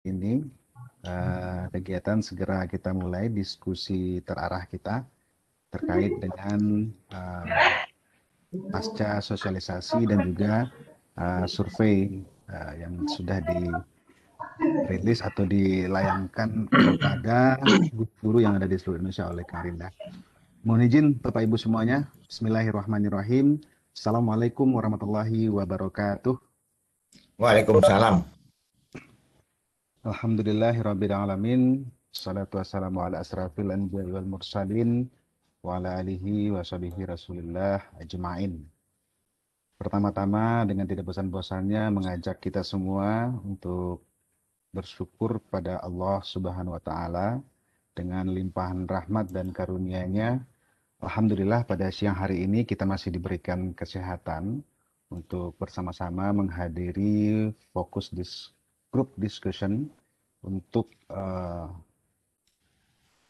ini kegiatan segera kita mulai diskusi terarah kita terkait dengan pasca sosialisasi dan juga survei yang sudah dirilis atau dilayangkan kepada guru yang ada di seluruh Indonesia oleh Kang Rinda. Mohon izin Bapak Ibu semuanya. Bismillahirrahmanirrahim. Assalamualaikum warahmatullahi wabarakatuh. Waalaikumsalam. Alhamdulillahirrabbilalamin. Salatu wassalamu ala asrafil anbiya'i wal mursalin wa ala alihi wa sahbihi rasulillah ajma'in. Pertama-tama dengan tidak bosan-bosannya mengajak kita semua untuk bersyukur pada Allah Subhanahu wa taala dengan limpahan rahmat dan karunia-Nya. Alhamdulillah pada siang hari ini kita masih diberikan kesehatan untuk bersama-sama menghadiri fokus group discussion untuk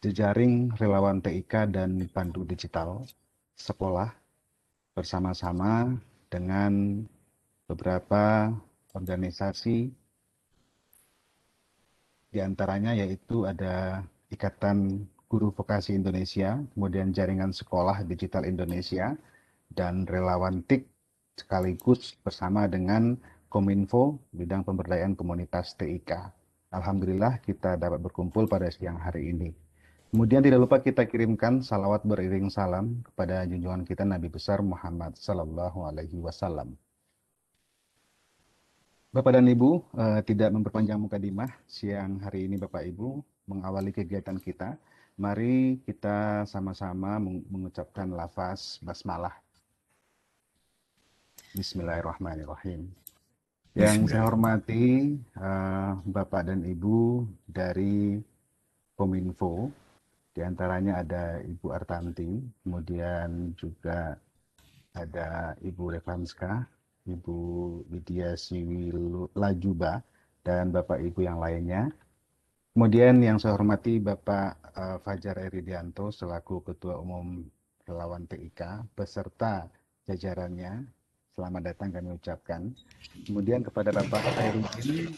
jejaring relawan TIK dan pandu digital sekolah bersama-sama dengan beberapa organisasi, diantaranya yaitu ada Ikatan Guru Vokasi Indonesia, kemudian Jaringan Sekolah Digital Indonesia, dan relawan TIK sekaligus bersama dengan Kominfo bidang pemberdayaan komunitas TIK. Alhamdulillah kita dapat berkumpul pada siang hari ini. Kemudian tidak lupa kita kirimkan salawat beriring salam kepada junjungan kita Nabi besar Muhammad Sallallahu Alaihi Wasallam. Bapak dan Ibu, tidak memperpanjang mukadimah, siang hari ini Bapak Ibu mengawali kegiatan kita. Mari kita sama-sama mengucapkan lafaz basmalah. Bismillahirrahmanirrahim. Yang saya hormati Bapak dan Ibu dari Kominfo, diantaranya ada Ibu Artanti, kemudian juga ada Ibu Revanska, Ibu Widya Siwilajuba, dan Bapak Ibu yang lainnya. Kemudian yang saya hormati Bapak Fajar Eridianto selaku Ketua Umum Relawan TIK beserta jajarannya. Selamat datang kami ucapkan. Kemudian kepada Bapak Khairuddin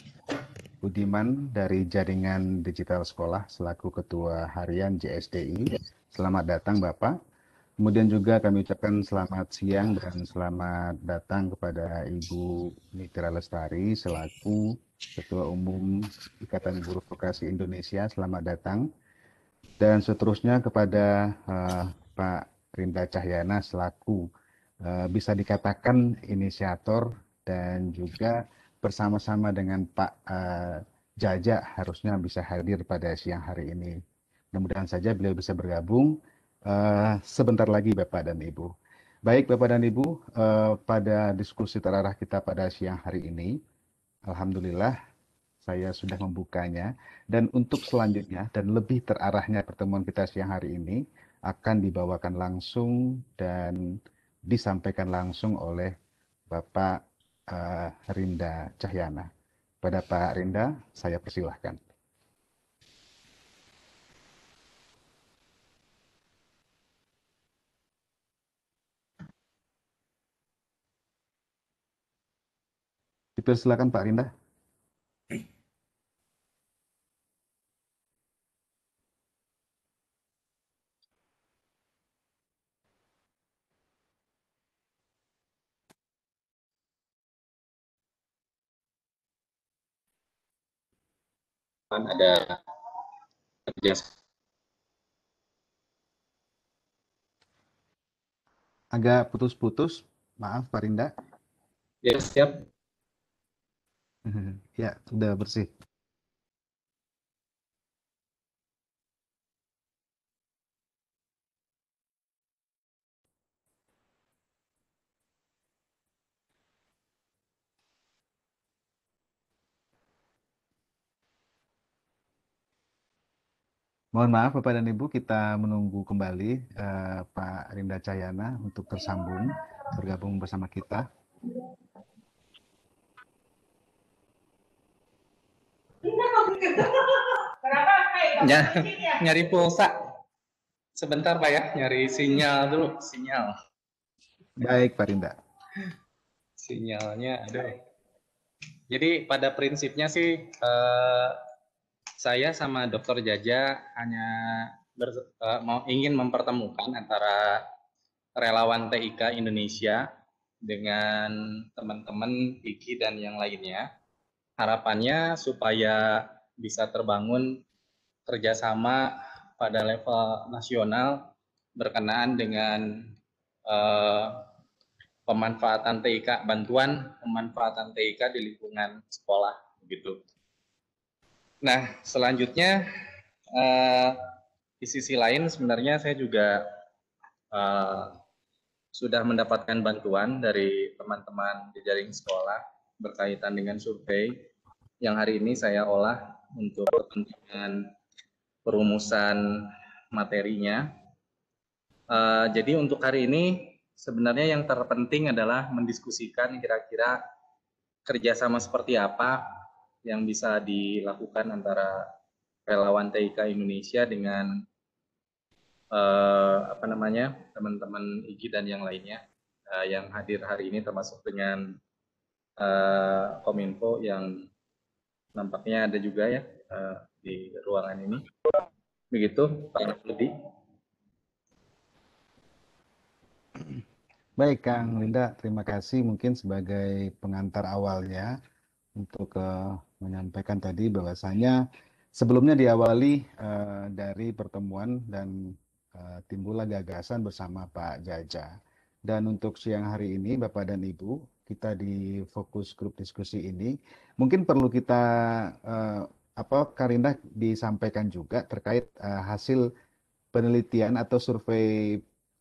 Budiman dari Jaringan Digital Sekolah selaku Ketua Harian JSDI. Selamat datang Bapak. Kemudian juga kami ucapkan selamat siang dan selamat datang kepada Ibu Mitra Lestari selaku Ketua Umum Ikatan Guru Vokasi Indonesia. Selamat datang. Dan seterusnya kepada Pak Rinda Cahyana selaku bisa dikatakan inisiator dan juga bersama-sama dengan Pak Jaja harusnya bisa hadir pada siang hari ini. Mudah-mudahan saja beliau bisa bergabung sebentar lagi Bapak dan Ibu. Baik Bapak dan Ibu, pada diskusi terarah kita pada siang hari ini, Alhamdulillah saya sudah membukanya. Dan untuk selanjutnya dan lebih terarahnya pertemuan kita siang hari ini akan dibawakan langsung dan disampaikan langsung oleh Bapak Rinda Cahyana. Pada Pak Rinda, saya persilahkan. Dipersilakan Pak Rinda. Ada kerja. Agak putus-putus, maaf Pak Rinda. Ya, siap. Ya, sudah bersih. Mohon maaf Bapak dan Ibu, kita menunggu kembali Pak Rinda Cahyana untuk tersambung, bergabung bersama kita. Nyari pulsa. Sebentar Pak ya, nyari sinyal dulu, sinyal. Baik Pak Rinda. Sinyalnya, aduh. Jadi pada prinsipnya sih saya sama Dr. Jaja hanya ingin mempertemukan antara relawan TIK Indonesia dengan teman-teman IKI dan yang lainnya. Harapannya supaya bisa terbangun kerjasama pada level nasional berkenaan dengan pemanfaatan TIK, bantuan pemanfaatan TIK di lingkungan sekolah, begitu. Nah, selanjutnya di sisi lain sebenarnya saya juga sudah mendapatkan bantuan dari teman-teman di jaring sekolah berkaitan dengan survei yang hari ini saya olah untuk kepentingan perumusan materinya. Jadi untuk hari ini sebenarnya yang terpenting adalah mendiskusikan kira-kira kerjasama seperti apa yang bisa dilakukan antara relawan TIK Indonesia dengan teman-teman IGI dan yang lainnya yang hadir hari ini, termasuk dengan Kominfo yang nampaknya ada juga ya di ruangan ini. Begitu Pak Rudi. Baik, Kang Linda, terima kasih mungkin sebagai pengantar awalnya untuk menyampaikan tadi bahwasanya sebelumnya diawali dari pertemuan dan timbullah gagasan bersama Pak Jaja. Dan untuk siang hari ini, Bapak dan Ibu, kita di fokus grup diskusi ini, mungkin perlu kita, Karinda disampaikan juga terkait hasil penelitian atau survei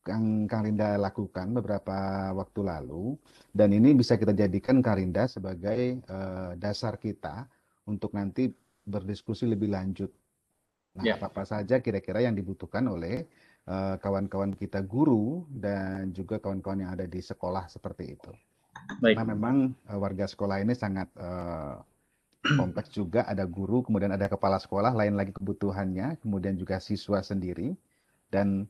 yang Kang Rinda lakukan beberapa waktu lalu, dan ini bisa kita jadikan Kang Rinda sebagai dasar kita untuk nanti berdiskusi lebih lanjut. Nah, apa-apa saja kira-kira yang dibutuhkan oleh kawan-kawan kita guru dan juga kawan-kawan yang ada di sekolah seperti itu. Baik. Nah, memang warga sekolah ini sangat kompleks juga, ada guru, kemudian ada kepala sekolah, lain lagi kebutuhannya, kemudian juga siswa sendiri, dan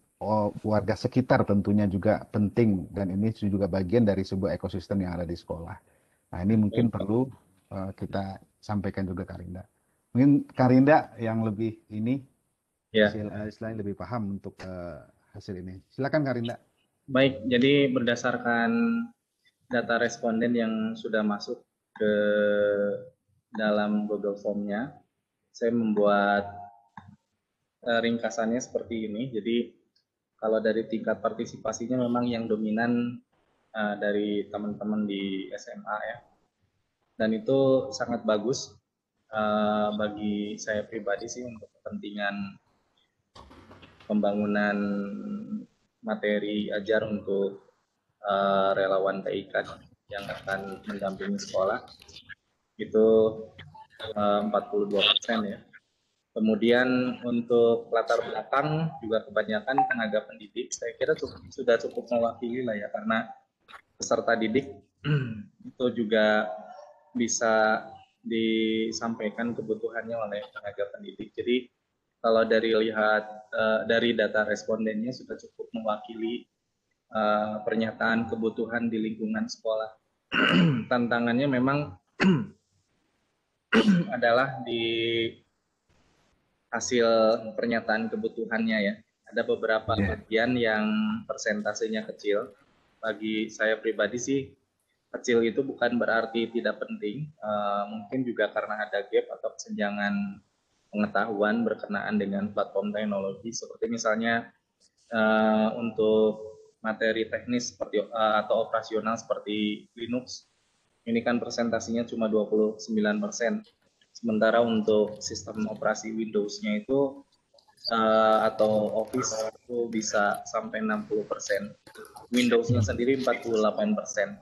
warga sekitar tentunya juga penting, dan ini juga bagian dari sebuah ekosistem yang ada di sekolah. Nah, ini mungkin perlu kita sampaikan juga Karinda. Mungkin Karinda yang lebih ini, istilahnya lebih paham untuk hasil ini. Silakan Karinda. Baik, jadi berdasarkan data responden yang sudah masuk ke dalam Google Form-nya, saya membuat ringkasannya seperti ini. Jadi kalau dari tingkat partisipasinya memang yang dominan dari teman-teman di SMA ya, dan itu sangat bagus bagi saya pribadi sih untuk kepentingan pembangunan materi ajar untuk relawan TIK yang akan mendampingi sekolah itu 42% ya. Kemudian untuk latar belakang juga kebanyakan tenaga pendidik, saya kira sudah cukup mewakili lah ya, karena peserta didik itu juga bisa disampaikan kebutuhannya oleh tenaga pendidik. Jadi kalau dari data respondennya sudah cukup mewakili pernyataan kebutuhan di lingkungan sekolah. Tantangannya memang adalah di hasil pernyataan kebutuhannya ya. Ada beberapa bagian yang persentasenya kecil. Bagi saya pribadi sih kecil itu bukan berarti tidak penting. Mungkin juga karena ada gap atau kesenjangan pengetahuan berkenaan dengan platform teknologi. Seperti misalnya untuk materi teknis seperti atau operasional seperti Linux, ini kan presentasinya cuma 29%. Sementara untuk sistem operasi Windows-nya itu atau Office itu bisa sampai 60%. Windows-nya sendiri 48%.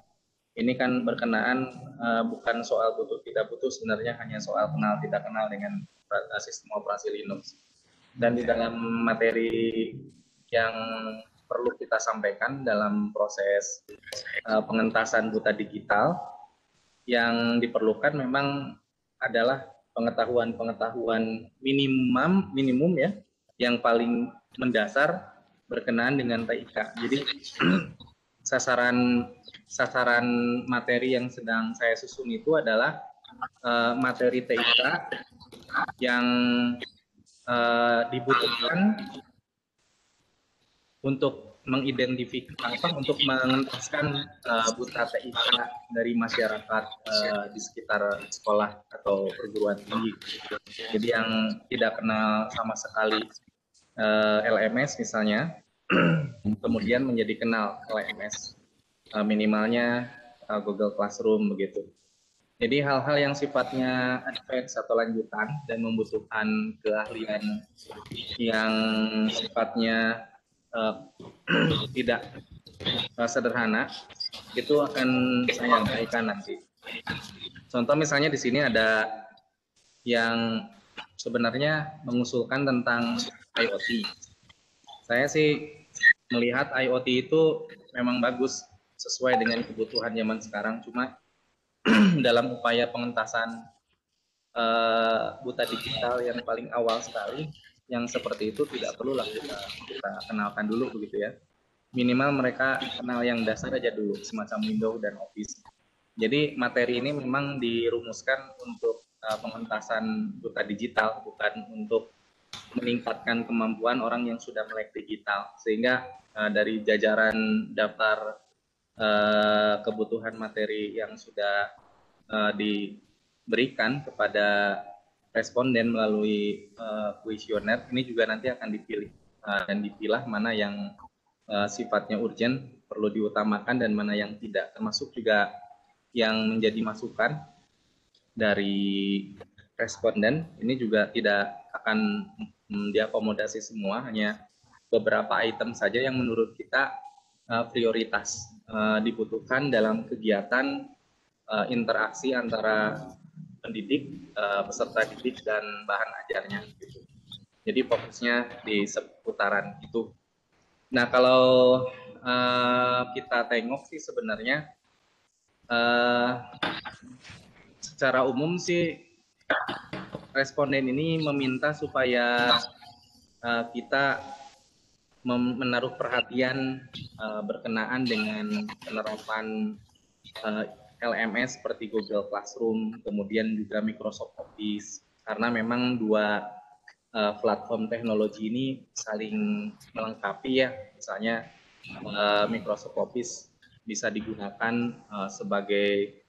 Ini kan berkenaan bukan soal butuh tidak butuh, sebenarnya hanya soal kenal tidak kenal dengan sistem operasi Linux. Dan di dalam materi yang perlu kita sampaikan dalam proses pengentasan buta digital, yang diperlukan memang adalah pengetahuan minimum ya, yang paling mendasar berkenaan dengan TIK. Jadi sasaran materi yang sedang saya susun itu adalah materi TIK yang dibutuhkan untuk mengidentifikasi, untuk mengentaskan buta TIK dari masyarakat di sekitar sekolah atau perguruan tinggi. Jadi yang tidak kenal sama sekali LMS misalnya, kemudian menjadi kenal LMS, minimalnya Google Classroom begitu. Jadi hal-hal yang sifatnya advance atau lanjutan dan membutuhkan keahlian yang sifatnya tidak sederhana, itu akan saya sampaikan nanti. Contoh misalnya di sini ada yang sebenarnya mengusulkan tentang IoT. Saya sih melihat IoT itu memang bagus sesuai dengan kebutuhan zaman sekarang, cuma dalam upaya pengentasan buta digital yang paling awal sekali, yang seperti itu tidak perlulah kita kenalkan dulu begitu ya. Minimal mereka kenal yang dasar aja dulu, semacam Windows dan Office. Jadi materi ini memang dirumuskan untuk pengentasan buta digital, bukan untuk meningkatkan kemampuan orang yang sudah melek digital. Sehingga dari jajaran daftar kebutuhan materi yang sudah diberikan kepada responden melalui kuesioner, ini juga nanti akan dipilih dan dipilah mana yang sifatnya urgent, perlu diutamakan, dan mana yang tidak. Termasuk juga yang menjadi masukan dari responden, ini juga tidak akan diakomodasi semua, hanya beberapa item saja yang menurut kita prioritas dibutuhkan dalam kegiatan interaksi antara pendidik, peserta didik, dan bahan ajarnya. Gitu. Jadi fokusnya di seputaran itu. Nah, kalau kita tengok sih sebenarnya secara umum sih responden ini meminta supaya kita menaruh perhatian berkenaan dengan penerapan LMS seperti Google Classroom, kemudian juga Microsoft Office, karena memang dua platform teknologi ini saling melengkapi ya. Misalnya Microsoft Office bisa digunakan sebagai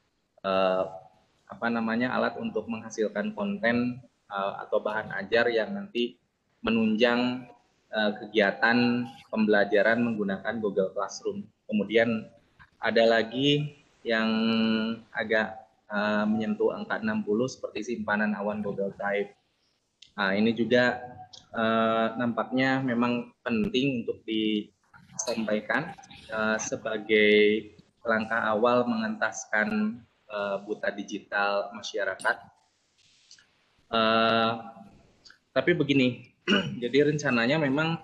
alat untuk menghasilkan konten atau bahan ajar yang nanti menunjang kegiatan pembelajaran menggunakan Google Classroom. Kemudian ada lagi yang agak menyentuh angka 60 seperti simpanan awan Google Drive. Nah, ini juga nampaknya memang penting untuk disampaikan sebagai langkah awal mengentaskan buta digital masyarakat. Tapi begini, jadi rencananya memang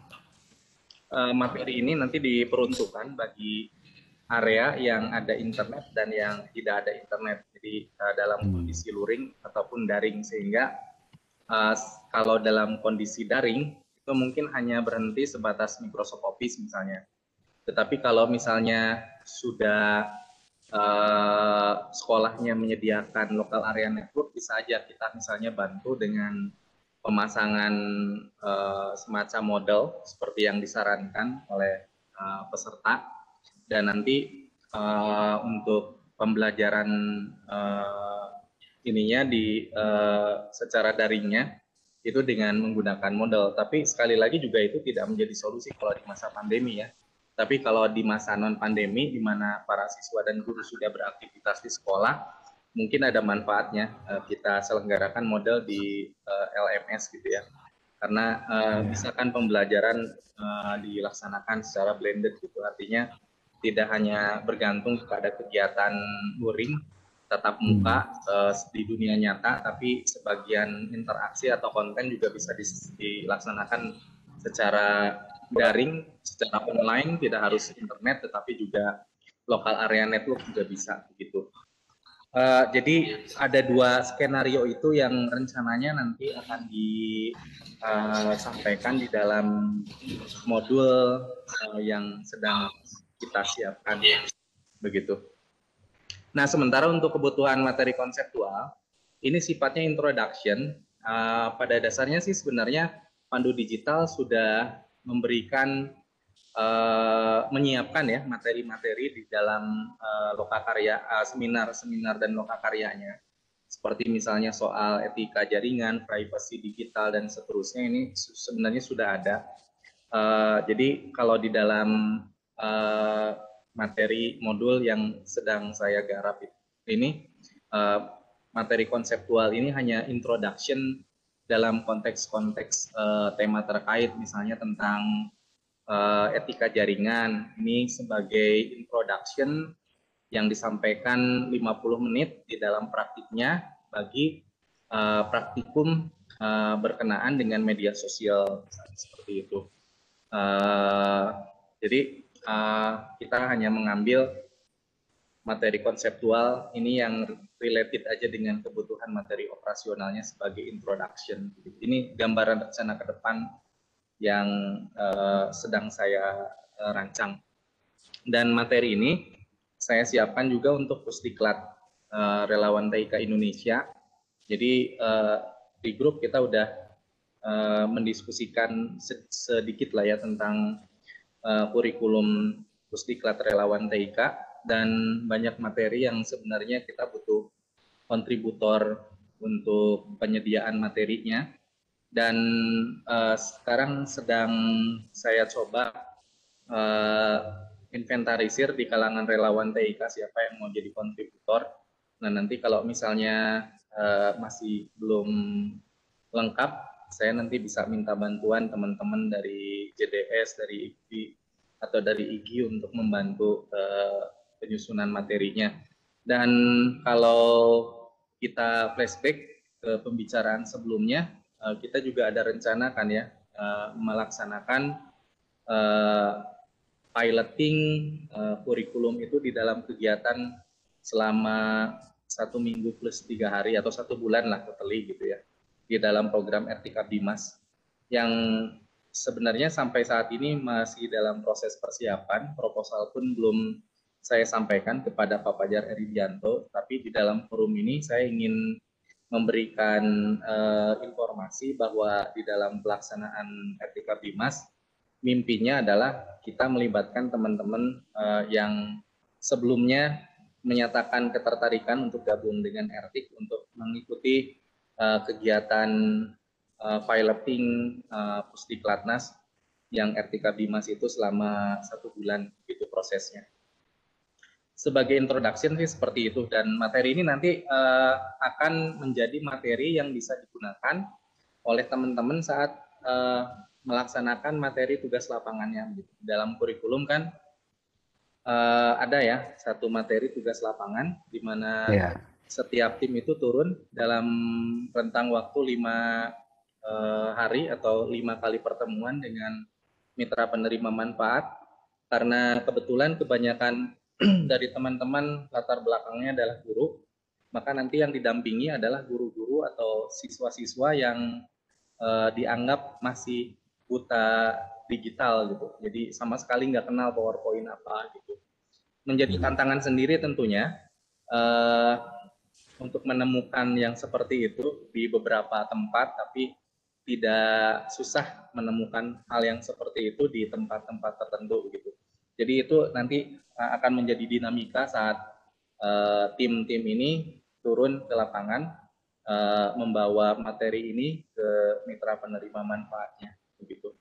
materi ini nanti diperuntukkan bagi area yang ada internet dan yang tidak ada internet. Jadi dalam kondisi luring ataupun daring, sehingga kalau dalam kondisi daring itu mungkin hanya berhenti sebatas Microsoft Office misalnya. Tetapi kalau misalnya sudah sekolahnya menyediakan local area network, bisa aja kita misalnya bantu dengan pemasangan semacam model seperti yang disarankan oleh peserta, dan nanti untuk pembelajaran ininya secara daringnya itu dengan menggunakan model. Tapi sekali lagi juga itu tidak menjadi solusi kalau di masa pandemi ya. Tapi kalau di masa non pandemi, di mana para siswa dan guru sudah beraktivitas di sekolah, mungkin ada manfaatnya kita selenggarakan model di LMS gitu ya. Karena misalkan pembelajaran dilaksanakan secara blended gitu, artinya tidak hanya bergantung kepada kegiatan luring tatap muka di dunia nyata, tapi sebagian interaksi atau konten juga bisa dilaksanakan secara daring, secara online, tidak harus internet, tetapi juga lokal area network juga bisa begitu. Jadi ada dua skenario itu yang rencananya nanti akan disampaikan di dalam modul yang sedang kita siapkan begitu. Nah, sementara untuk kebutuhan materi konseptual ini sifatnya introduction, pada dasarnya sih sebenarnya Pandu Digital sudah memberikan menyiapkan ya materi-materi di dalam lokakarya, seminar-seminar dan lokakaryanya. Seperti misalnya soal etika jaringan, privasi digital dan seterusnya, ini sebenarnya sudah ada. Jadi kalau di dalam materi modul yang sedang saya garap ini, materi konseptual ini hanya introduction dalam konteks-konteks tema terkait, misalnya tentang etika jaringan. Ini sebagai introduction yang disampaikan 50 menit di dalam praktiknya bagi praktikum berkenaan dengan media sosial, seperti itu. Jadi kita hanya mengambil materi konseptual ini yang related aja dengan kebutuhan materi operasionalnya sebagai introduction. Ini gambaran rencana ke depan yang sedang saya rancang. Dan materi ini saya siapkan juga untuk Pusdiklat Relawan TIK Indonesia. Jadi di grup kita udah mendiskusikan sedikit lah ya tentang kurikulum Pusdiklat Relawan TIK, dan banyak materi yang sebenarnya kita butuh kontributor untuk penyediaan materinya. Dan sekarang sedang saya coba inventarisir di kalangan relawan TIK siapa yang mau jadi kontributor. Nah, nanti kalau misalnya masih belum lengkap, saya nanti bisa minta bantuan teman-teman dari JDS, dari IGI, atau dari IGI untuk membantu penyusunan materinya. Dan kalau kita flashback ke pembicaraan sebelumnya, kita juga ada rencana kan ya melaksanakan piloting kurikulum itu di dalam kegiatan selama 1 minggu plus 3 hari atau 1 bulan lah totally gitu ya, di dalam program RTK Bimas yang sebenarnya sampai saat ini masih dalam proses persiapan. Proposal pun belum saya sampaikan kepada Pak Fajar Eridianto, tapi di dalam forum ini saya ingin memberikan informasi bahwa di dalam pelaksanaan RTK Bimas, mimpinya adalah kita melibatkan teman-teman yang sebelumnya menyatakan ketertarikan untuk gabung dengan RTIK untuk mengikuti kegiatan piloting Pusdiklatnas yang RTK Bimas itu selama 1 bulan, itu prosesnya. Sebagai introduction sih seperti itu, dan materi ini nanti akan menjadi materi yang bisa digunakan oleh teman-teman saat melaksanakan materi tugas lapangannya. Dalam kurikulum kan ada ya 1 materi tugas lapangan di mana setiap tim itu turun dalam rentang waktu 5 hari atau 5 kali pertemuan dengan mitra penerima manfaat. Karena kebetulan kebanyakan dari teman-teman latar belakangnya adalah guru, maka nanti yang didampingi adalah guru-guru atau siswa-siswa yang dianggap masih buta digital gitu, jadi sama sekali nggak kenal PowerPoint apa gitu. Menjadi tantangan sendiri tentunya untuk menemukan yang seperti itu di beberapa tempat, tapi tidak susah menemukan hal yang seperti itu di tempat-tempat tertentu gitu. Jadi itu nanti akan menjadi dinamika saat tim-tim ini turun ke lapangan membawa materi ini ke mitra penerima manfaatnya, begitu.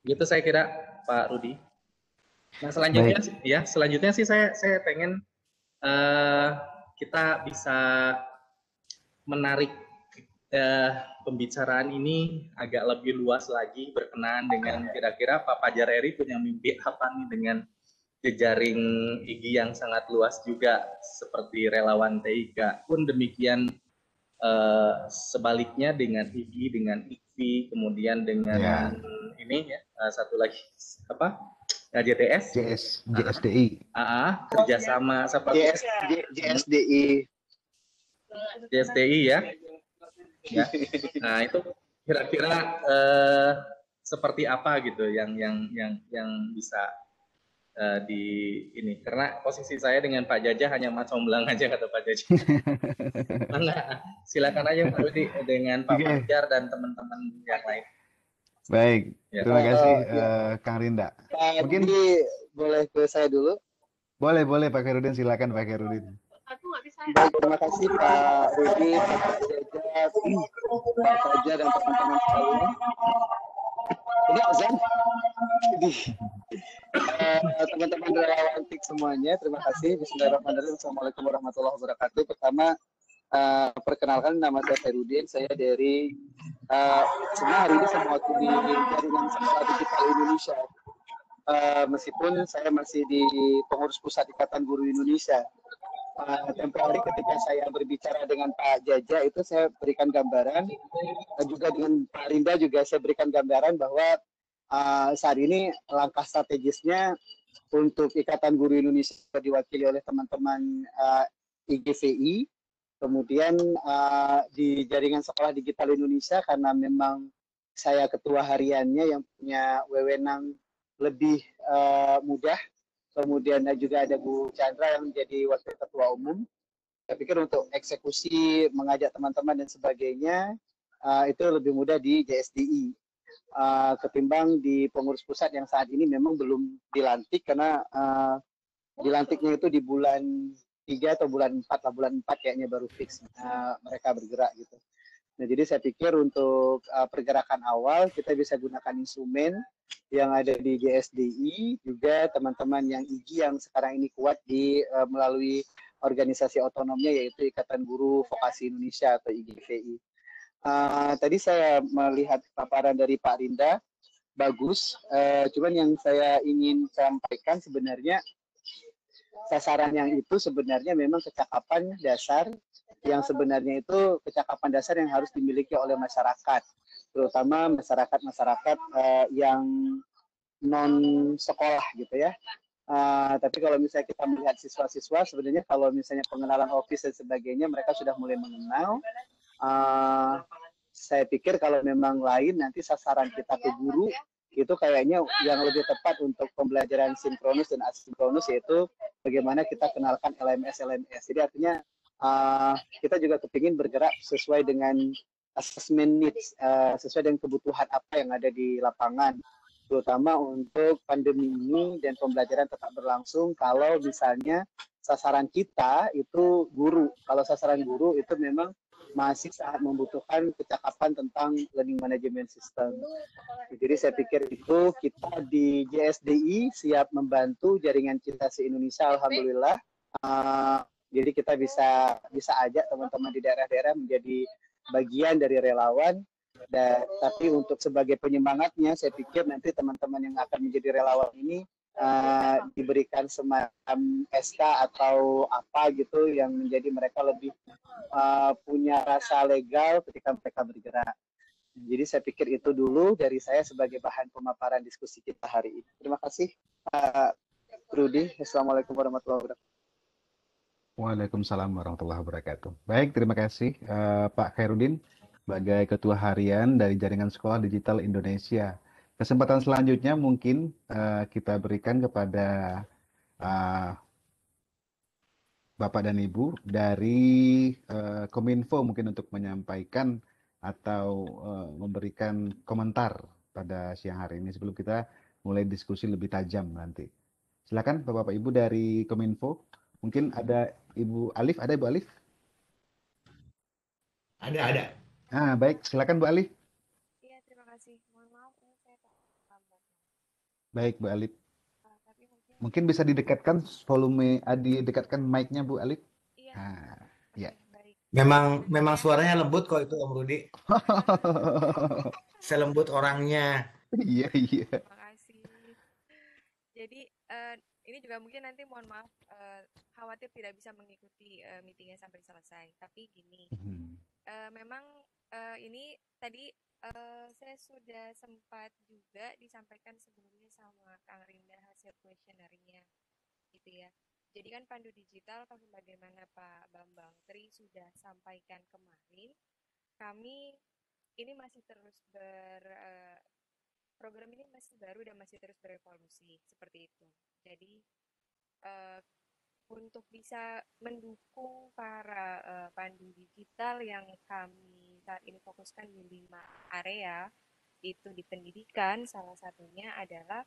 Gitu saya kira, Pak Rudi. Nah selanjutnya sih saya pengen kita bisa menarik pembicaraan ini agak lebih luas lagi berkenaan dengan kira-kira Pak Fajar Eri punya mimpi apa nih dengan jejaring IGI yang sangat luas juga seperti relawan TIK. Pun demikian sebaliknya dengan IGI, dengan IKVI, kemudian dengan ini ya satu lagi apa? JTS, JSDI. kerjasama seperti JSDI ya. Nah itu kira-kira seperti apa gitu yang bisa di ini, karena posisi saya dengan Pak Jajah hanya comblang aja kata Pak Jajah. Mangga, silakan aja Pak Rudi dengan Pak Oke, Fajar dan teman-teman yang lain. baik. Ya. Terima kasih Ya. Kang Rinda. Pak Mungkin Budi, boleh ke saya dulu? boleh Pak Khairudin, silakan Pak Khairudin. Baik, terima kasih Pak Rudi, Pak Jajat, Pak Fajar, dan teman-teman sekalian. Ini azan. Jadi, teman-teman relawan TIK semuanya, terima kasih. Bismillahirrahmanirrahim. Assalamualaikum warahmatullahi wabarakatuh. Pertama, perkenalkan nama saya Khairuddin. Saya dari sebenarnya hari ini saya mewakili jaringan sekolah digital Indonesia. Meskipun saya masih di pengurus pusat Ikatan Guru Indonesia. Tempoh hari ketika saya berbicara dengan Pak Jaja itu saya berikan gambaran, juga dengan Pak Rinda juga saya berikan gambaran bahwa saat ini langkah strategisnya untuk Ikatan Guru Indonesia diwakili oleh teman-teman IGVI, kemudian di jaringan sekolah digital Indonesia karena memang saya ketua hariannya yang punya wewenang lebih mudah. Kemudian juga ada Bu Chandra yang menjadi wakil ketua umum. Saya pikir untuk eksekusi, mengajak teman-teman dan sebagainya, itu lebih mudah di JSDI. Ketimbang di pengurus pusat yang saat ini memang belum dilantik, karena dilantiknya itu di bulan 3 atau bulan 4 lah, bulan 4 kayaknya baru fix mereka bergerak gitu. Nah, jadi saya pikir untuk pergerakan awal kita bisa gunakan instrumen yang ada di JSDI, juga teman-teman yang IGI yang sekarang ini kuat di melalui organisasi otonomnya yaitu Ikatan Guru Vokasi Indonesia atau IGVI. Tadi saya melihat paparan dari Pak Rinda, bagus. Cuman yang saya ingin sampaikan sebenarnya sasaran yang itu sebenarnya memang kecakapan dasar yang sebenarnya itu kecakapan dasar yang harus dimiliki oleh masyarakat, terutama masyarakat yang non sekolah gitu ya. Tapi kalau misalnya kita melihat siswa-siswa, sebenarnya kalau misalnya pengenalan Office dan sebagainya mereka sudah mulai mengenal. Saya pikir kalau memang lain nanti sasaran kita ke guru itu kayaknya yang lebih tepat untuk pembelajaran sinkronus dan asinkronus, yaitu bagaimana kita kenalkan LMS. Jadi artinya kita juga kepingin bergerak sesuai dengan assessment needs, sesuai dengan kebutuhan apa yang ada di lapangan, terutama untuk pandemi ini dan pembelajaran tetap berlangsung. Kalau misalnya sasaran kita itu guru, kalau sasaran guru itu memang masih sangat membutuhkan kecakapan tentang learning management system. Jadi saya pikir itu kita di JSDI siap membantu jaringan Cinta se-Indonesia, alhamdulillah. Jadi kita bisa ajak teman-teman di daerah-daerah menjadi bagian dari relawan. Tapi untuk sebagai penyemangatnya, saya pikir nanti teman-teman yang akan menjadi relawan ini diberikan semacam SK atau apa gitu yang menjadi mereka lebih punya rasa legal ketika mereka bergerak. Jadi saya pikir itu dulu dari saya sebagai bahan pemaparan diskusi kita hari ini. Terima kasih Pak Rudi. Assalamualaikum warahmatullahi wabarakatuh. Waalaikumsalam warahmatullahi wabarakatuh. Baik, terima kasih Pak Khairuddin sebagai Ketua Harian dari Jaringan Sekolah Digital Indonesia. Kesempatan selanjutnya mungkin kita berikan kepada Bapak dan Ibu dari Kominfo mungkin untuk menyampaikan atau memberikan komentar pada siang hari ini sebelum kita mulai diskusi lebih tajam nanti. Silakan Bapak Ibu dari Kominfo. Mungkin ada Ibu Alif, ada Ibu Alif? Ada. Baik, silakan Bu Alif. Iya, terima kasih. Mohon maaf, ini saya terlambat. Baik, Bu Alif. Tapi Mungkin bisa didekatkan volume, didekatkan mic-nya Bu Alif. iya. Ya. Baik. Memang suaranya lembut kok itu Om Rudi. Selembut orangnya. Iya. Terima kasih. Jadi ini juga mungkin nanti mohon maaf, khawatir tidak bisa mengikuti meetingnya sampai selesai. Tapi gini, memang ini tadi saya sudah sempat juga disampaikan sebelumnya sama Kang Rinda hasil questionnaire-nya, gitu ya. Jadi kan Pandu Digital, bagaimana Pak Bambang Tri sudah sampaikan kemarin, kami ini masih terus program ini masih baru dan masih terus berevolusi seperti itu. Jadi untuk bisa mendukung para pandu digital yang kami saat ini fokuskan di 5 area, itu di pendidikan, salah satunya adalah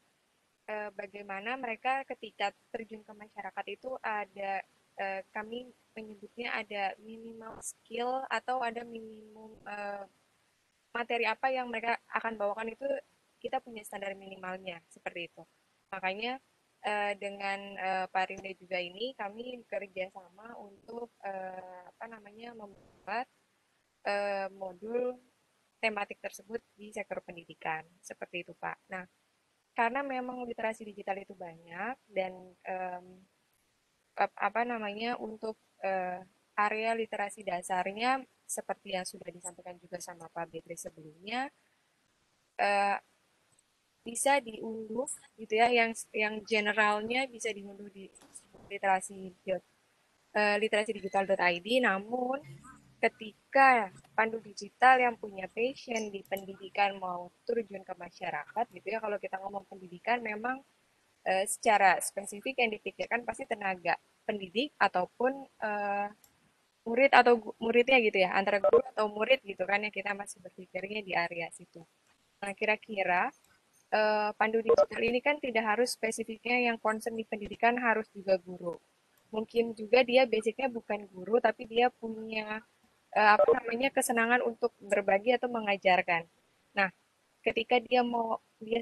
bagaimana mereka ketika terjun ke masyarakat itu ada kami menyebutnya ada minimal skill atau ada minimum materi apa yang mereka akan bawakan itu kita punya standar minimalnya seperti itu. Makanya dengan Pak Rinda juga ini kami bekerja sama untuk membuat modul tematik tersebut di sektor pendidikan seperti itu Pak. Nah, karena memang literasi digital itu banyak dan untuk area literasi dasarnya seperti yang sudah disampaikan juga sama Pak Betri sebelumnya bisa diunduh gitu ya, yang generalnya bisa diunduh di literasi.digital.id. Namun ketika pandu digital yang punya passion di pendidikan mau terjun ke masyarakat gitu ya, kalau kita ngomong pendidikan memang secara spesifik yang dipikirkan pasti tenaga pendidik ataupun murid atau muridnya gitu ya, antara guru atau murid gitu kan, yang kita masih berpikirnya di area situ. Nah, kira-kira pandu digital ini kan tidak harus spesifiknya yang concern di pendidikan harus juga guru. Mungkin juga dia basicnya bukan guru, tapi dia punya kesenangan untuk berbagi atau mengajarkan. Nah, ketika dia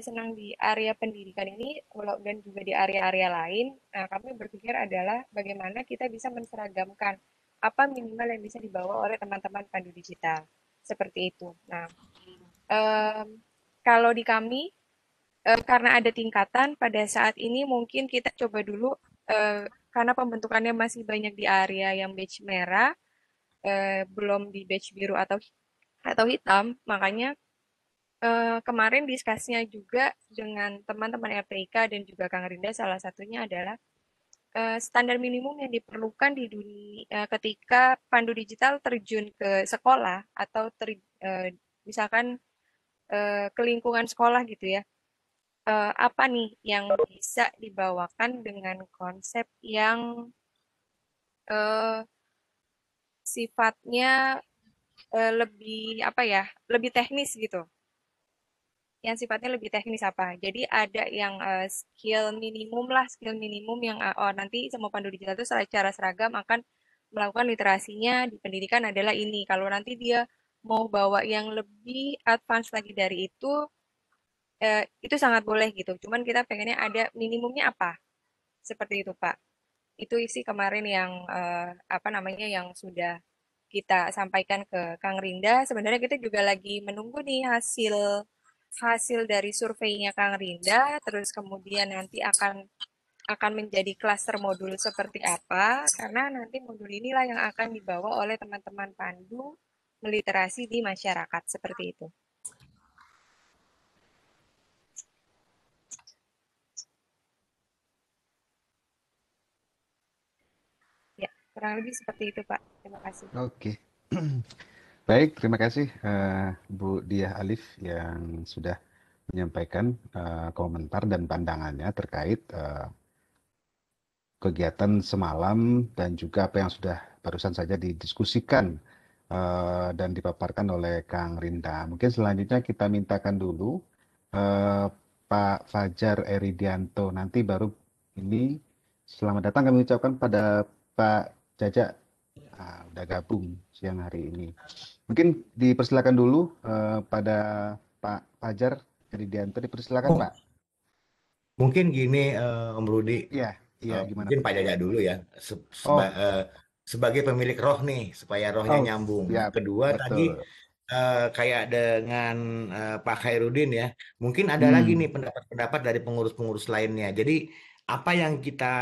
senang di area pendidikan ini dan juga di area-area lain, nah kami berpikir adalah bagaimana kita bisa menseragamkan apa minimal yang bisa dibawa oleh teman-teman pandu digital seperti itu. Nah, kalau di kami karena ada tingkatan pada saat ini mungkin kita coba dulu karena pembentukannya masih banyak di area yang badge merah, belum di badge biru atau hitam, makanya kemarin diskusinya juga dengan teman-teman RTIK dan juga Kang Rinda, salah satunya adalah standar minimum yang diperlukan di dunia ketika pandu digital terjun ke sekolah atau misalkan ke lingkungan sekolah gitu ya. Apa nih yang bisa dibawakan dengan konsep yang sifatnya lebih teknis gitu. Yang sifatnya lebih teknis apa. Jadi ada yang skill minimum yang nanti semua pandu digital itu secara seragam akan melakukan literasinya di pendidikan adalah ini. Kalau nanti dia mau bawa yang lebih advance lagi dari itu sangat boleh gitu. Cuman kita pengennya ada minimumnya apa. Seperti itu, Pak. Itu isi kemarin yang yang sudah kita sampaikan ke Kang Rinda. Sebenarnya kita juga lagi menunggu nih hasil dari surveinya Kang Rinda, terus kemudian nanti akan menjadi klaster modul seperti apa, karena nanti modul inilah yang akan dibawa oleh teman-teman pandu meliterasi di masyarakat, seperti itu. Ya, kurang lebih seperti itu, Pak. Terima kasih. Oke. Baik, terima kasih Bu Diah Alif yang sudah menyampaikan komentar dan pandangannya terkait kegiatan semalam dan juga apa yang sudah barusan saja didiskusikan dan dipaparkan oleh Kang Rinda. Mungkin selanjutnya kita mintakan dulu Pak Fajar Eridianto. Nanti baru ini selamat datang kami ucapkan pada Pak Jaja. Udah gabung siang hari ini. Mungkin dipersilakan dulu pada Pak Fajar Eridianto. Dipersilakan Pak. Mungkin gini Om Rudi. Iya, gimana mungkin Pak? Pak Jaja dulu ya. Sebagai pemilik roh nih, supaya rohnya nyambung. Siap, Kedua betul. tadi kayak dengan Pak Khairuddin ya, mungkin ada lagi nih pendapat-pendapat dari pengurus-pengurus lainnya. Jadi apa yang kita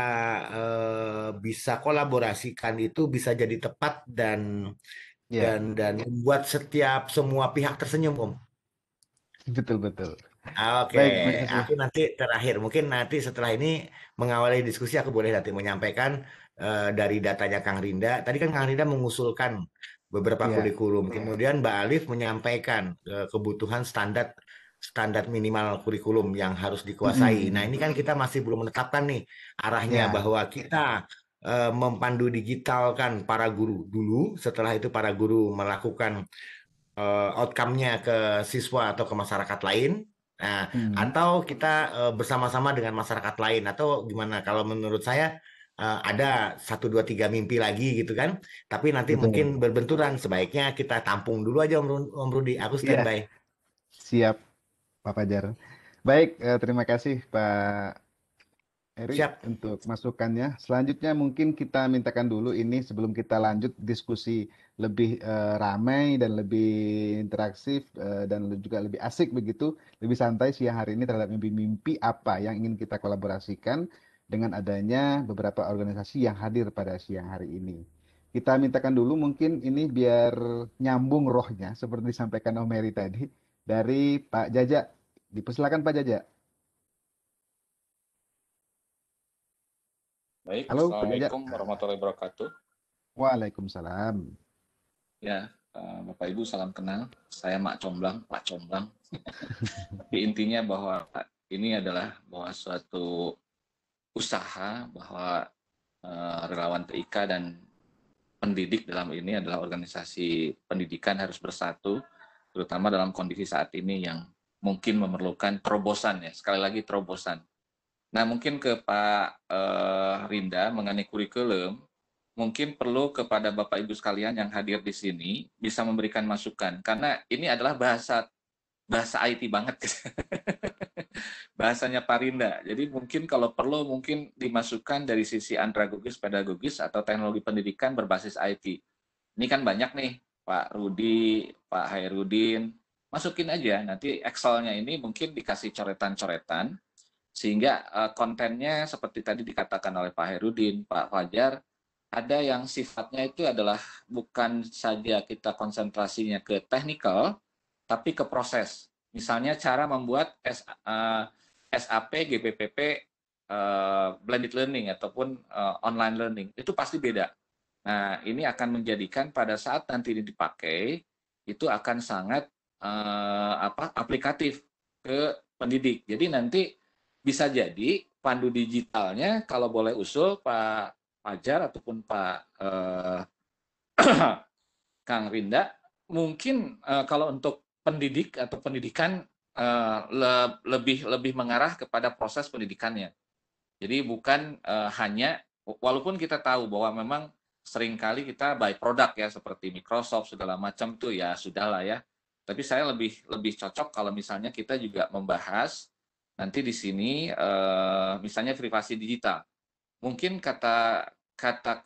bisa kolaborasikan itu bisa jadi tepat dan membuat semua pihak tersenyum, Om. Betul. Oke, aku nanti terakhir, mungkin nanti setelah ini mengawali diskusi aku boleh nanti menyampaikan dari datanya Kang Rinda. Tadi kan Kang Rinda mengusulkan beberapa kurikulum, kemudian Mbak Alif menyampaikan kebutuhan standar standar minimal kurikulum yang harus dikuasai. Nah, ini kan kita masih belum menetapkan nih arahnya Ya. bahwa kita mempandu digitalkan para guru dulu, setelah itu para guru melakukan outcome-nya ke siswa atau ke masyarakat lain. Nah, atau kita bersama-sama dengan masyarakat lain, atau gimana? Kalau menurut saya ada 1, 2, 3 mimpi lagi gitu kan, tapi nanti Betul. mungkin berbenturan. Sebaiknya kita tampung dulu aja Om Rudi, aku Iya, standby. siap Pak Fajar. Baik, terima kasih Pak Eri Siap. untuk masukannya. Selanjutnya mungkin kita mintakan dulu ini sebelum kita lanjut diskusi lebih ramai dan lebih interaktif dan juga lebih asik begitu, lebih santai siang hari ini terhadap mimpi-mimpi apa yang ingin kita kolaborasikan dengan adanya beberapa organisasi yang hadir pada siang hari ini. Kita mintakan dulu mungkin ini biar nyambung rohnya seperti disampaikan Om Heri tadi dari Pak Jaja. Dipersilakan Pak Jaja. Baik, Halo Pak Jaja. Assalamualaikum warahmatullahi wabarakatuh. Waalaikumsalam. Ya, Bapak Ibu salam kenal. Saya Mak Comblang, Pak Comblang. Tapi intinya bahwa ini adalah bahwa suatu usaha bahwa relawan TIK dan pendidik dalam ini adalah organisasi pendidikan harus bersatu, terutama dalam kondisi saat ini yang mungkin memerlukan terobosan ya. Sekali lagi terobosan. Nah, mungkin ke Pak Rinda mengenai kurikulum, mungkin perlu kepada Bapak Ibu sekalian yang hadir di sini bisa memberikan masukan, karena ini adalah bahasa IT banget, bahasanya Pak Rinda. Jadi mungkin kalau perlu mungkin dimasukkan dari sisi andragogis, pedagogis atau teknologi pendidikan berbasis IT. Ini kan banyak nih, Pak Rudi, Pak Hairudin, masukin aja. Nanti Excel-nya ini mungkin dikasih coretan-coretan, sehingga kontennya seperti tadi dikatakan oleh Pak Herudin, Pak Fajar, ada yang sifatnya itu adalah bukan saja kita konsentrasinya ke technical, tapi ke proses. Misalnya cara membuat SAP, GPPP, blended learning ataupun online learning, itu pasti beda. Nah, ini akan menjadikan pada saat nanti ini dipakai, itu akan sangat aplikatif ke pendidik. Jadi nanti bisa jadi pandu digitalnya kalau boleh usul Pak Fajar ataupun Pak Kang Rinda, mungkin kalau untuk pendidik atau pendidikan lebih mengarah kepada proses pendidikannya. Jadi bukan hanya, walaupun kita tahu bahwa memang seringkali kita by product ya, seperti Microsoft segala macam tuh ya sudahlah ya. Tapi saya lebih cocok kalau misalnya kita juga membahas nanti di sini misalnya privasi digital. Mungkin kata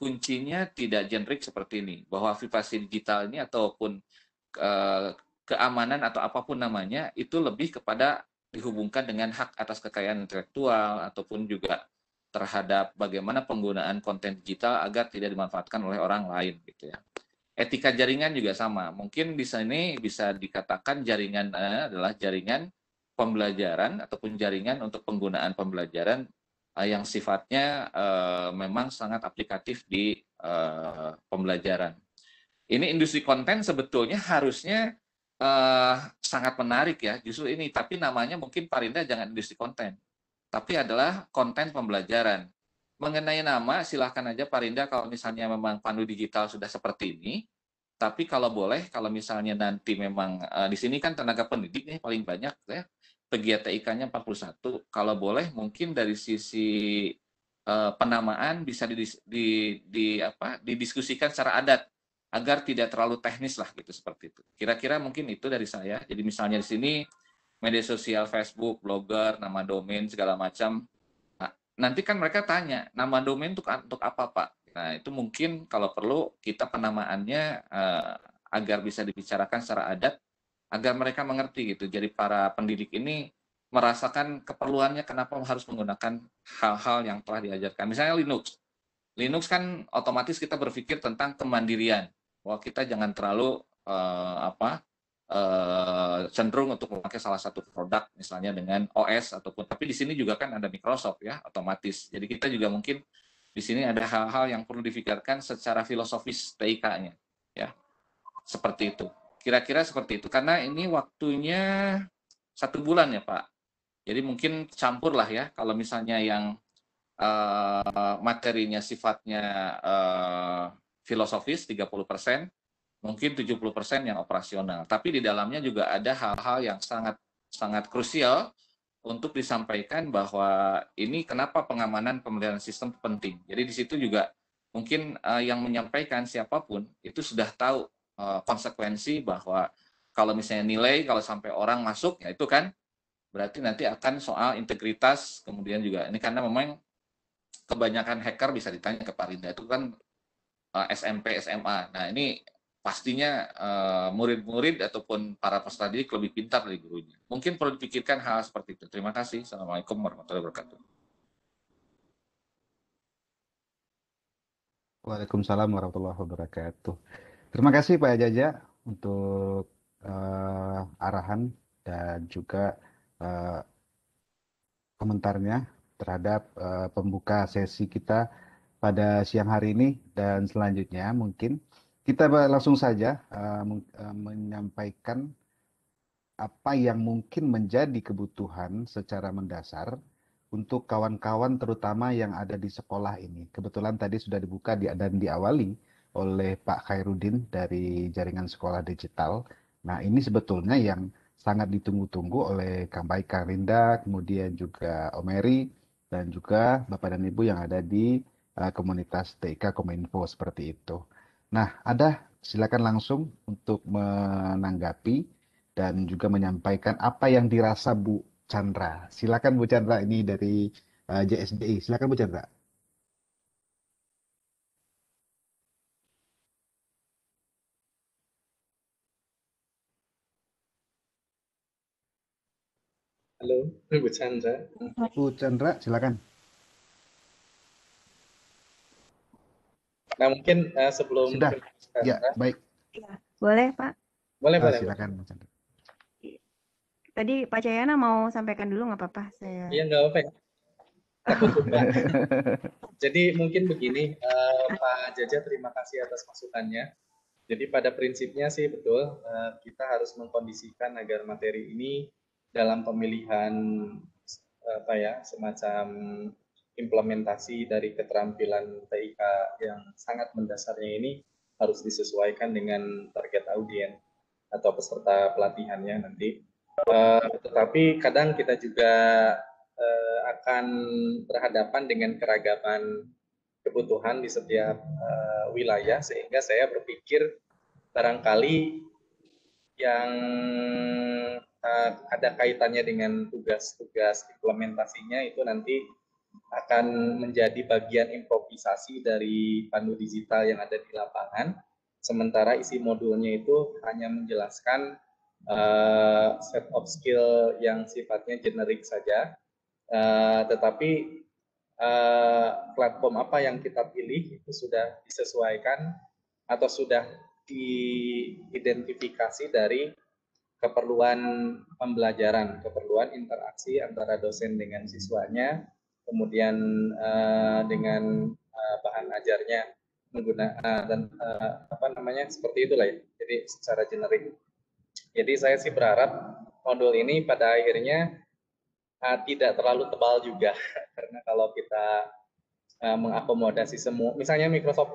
kuncinya tidak generik seperti ini, bahwa privasi digital ini ataupun keamanan atau apapun namanya itu lebih kepada dihubungkan dengan hak atas kekayaan intelektual ataupun juga terhadap bagaimana penggunaan konten digital agar tidak dimanfaatkan oleh orang lain gitu ya. Etika jaringan juga sama. Mungkin di sini bisa dikatakan jaringan adalah jaringan pembelajaran ataupun jaringan untuk penggunaan pembelajaran yang sifatnya memang sangat aplikatif di pembelajaran. Ini industri konten sebetulnya harusnya sangat menarik ya, justru ini. Tapi namanya mungkin Pak Rinda jangan industri konten, tapi adalah konten pembelajaran. Mengenai nama, silahkan aja Pak Rinda kalau misalnya memang pandu digital sudah seperti ini. Tapi kalau boleh, kalau misalnya nanti memang di sini kan tenaga pendidik nih paling banyak ya, pegiat TIK-nya 41. Kalau boleh mungkin dari sisi penamaan bisa didiskusikan secara adat agar tidak terlalu teknis lah gitu, seperti itu. Kira-kira mungkin itu dari saya. Jadi misalnya di sini media sosial Facebook, blogger, nama domain segala macam. Nah, nanti kan mereka tanya, nama domain untuk apa Pak? Nah, itu mungkin kalau perlu kita penamaannya agar bisa dibicarakan secara adat, agar mereka mengerti gitu. Jadi para pendidik ini merasakan keperluannya kenapa harus menggunakan hal-hal yang telah diajarkan. Misalnya Linux. Linux kan otomatis kita berpikir tentang kemandirian. Bahwa kita jangan terlalu cenderung untuk memakai salah satu produk misalnya dengan OS ataupun, tapi di sini juga kan ada Microsoft ya, otomatis. Jadi kita juga mungkin di sini ada hal-hal yang perlu difikirkan secara filosofis TIK-nya ya. Seperti itu. Kira-kira seperti itu. Karena ini waktunya 1 bulan ya Pak. Jadi mungkin campur lah ya, kalau misalnya yang materinya sifatnya filosofis 30%, mungkin 70% yang operasional. Tapi di dalamnya juga ada hal-hal yang sangat sangat krusial untuk disampaikan bahwa ini kenapa pengamanan pemeliharaan sistem penting. Jadi di situ juga mungkin yang menyampaikan siapapun itu sudah tahu konsekuensi bahwa kalau misalnya nilai, kalau sampai orang masuk, ya itu kan berarti nanti akan soal integritas, kemudian juga ini karena memang kebanyakan hacker bisa ditanya ke Pak Rinda itu kan SMP, SMA. Nah ini pastinya murid-murid ataupun para peserta didik lebih pintar dari gurunya. Mungkin perlu dipikirkan hal seperti itu. Terima kasih. Assalamualaikum warahmatullahi wabarakatuh. Waalaikumsalam warahmatullahi wabarakatuh. Terima kasih Pak Jaja untuk arahan dan juga komentarnya terhadap pembuka sesi kita pada siang hari ini, dan selanjutnya mungkin kita langsung saja menyampaikan apa yang mungkin menjadi kebutuhan secara mendasar untuk kawan-kawan terutama yang ada di sekolah ini. Kebetulan tadi sudah dibuka dan diawali oleh Pak Khairuddin dari Jaringan Sekolah Digital. Nah, ini sebetulnya yang sangat ditunggu-tunggu oleh Kang Baik, Kang Rinda, kemudian juga Omeri, dan juga Bapak dan Ibu yang ada di komunitas TIK Kominfo seperti itu. Nah, silakan langsung untuk menanggapi dan juga menyampaikan apa yang dirasa Bu Chandra. Silakan Bu Chandra, ini dari JSDI. Silakan Bu Chandra. Halo, Bu Chandra. Bu Chandra, silakan. Nah, mungkin sebelum Sudah. Bu Chandra, Ya, baik. Boleh, Pak? boleh. Silakan Bu Chandra. Tadi Pak Cayana mau sampaikan dulu nggak apa-apa? Iya, nggak apa-apa ya. Takut lupa. Jadi mungkin begini, Pak Jaja, terima kasih atas masukannya. Jadi pada prinsipnya sih betul, kita harus mengkondisikan agar materi ini dalam pemilihan semacam implementasi dari keterampilan TIK yang sangat mendasarnya ini harus disesuaikan dengan target audiens atau peserta pelatihannya nanti. Tetapi kadang kita juga akan berhadapan dengan keragaman kebutuhan di setiap wilayah, sehingga saya berpikir barangkali yang ada kaitannya dengan tugas-tugas implementasinya itu nanti akan menjadi bagian improvisasi dari pandu digital yang ada di lapangan, sementara isi modulnya itu hanya menjelaskan set of skill yang sifatnya generik saja, tetapi platform apa yang kita pilih itu sudah disesuaikan atau sudah diidentifikasi dari keperluan pembelajaran, keperluan interaksi antara dosen dengan siswanya, kemudian dengan bahan ajarnya menggunakan seperti itulah ya. Jadi secara generik. Jadi saya sih berharap modul ini pada akhirnya tidak terlalu tebal juga, karena kalau kita mengakomodasi semua, misalnya Microsoft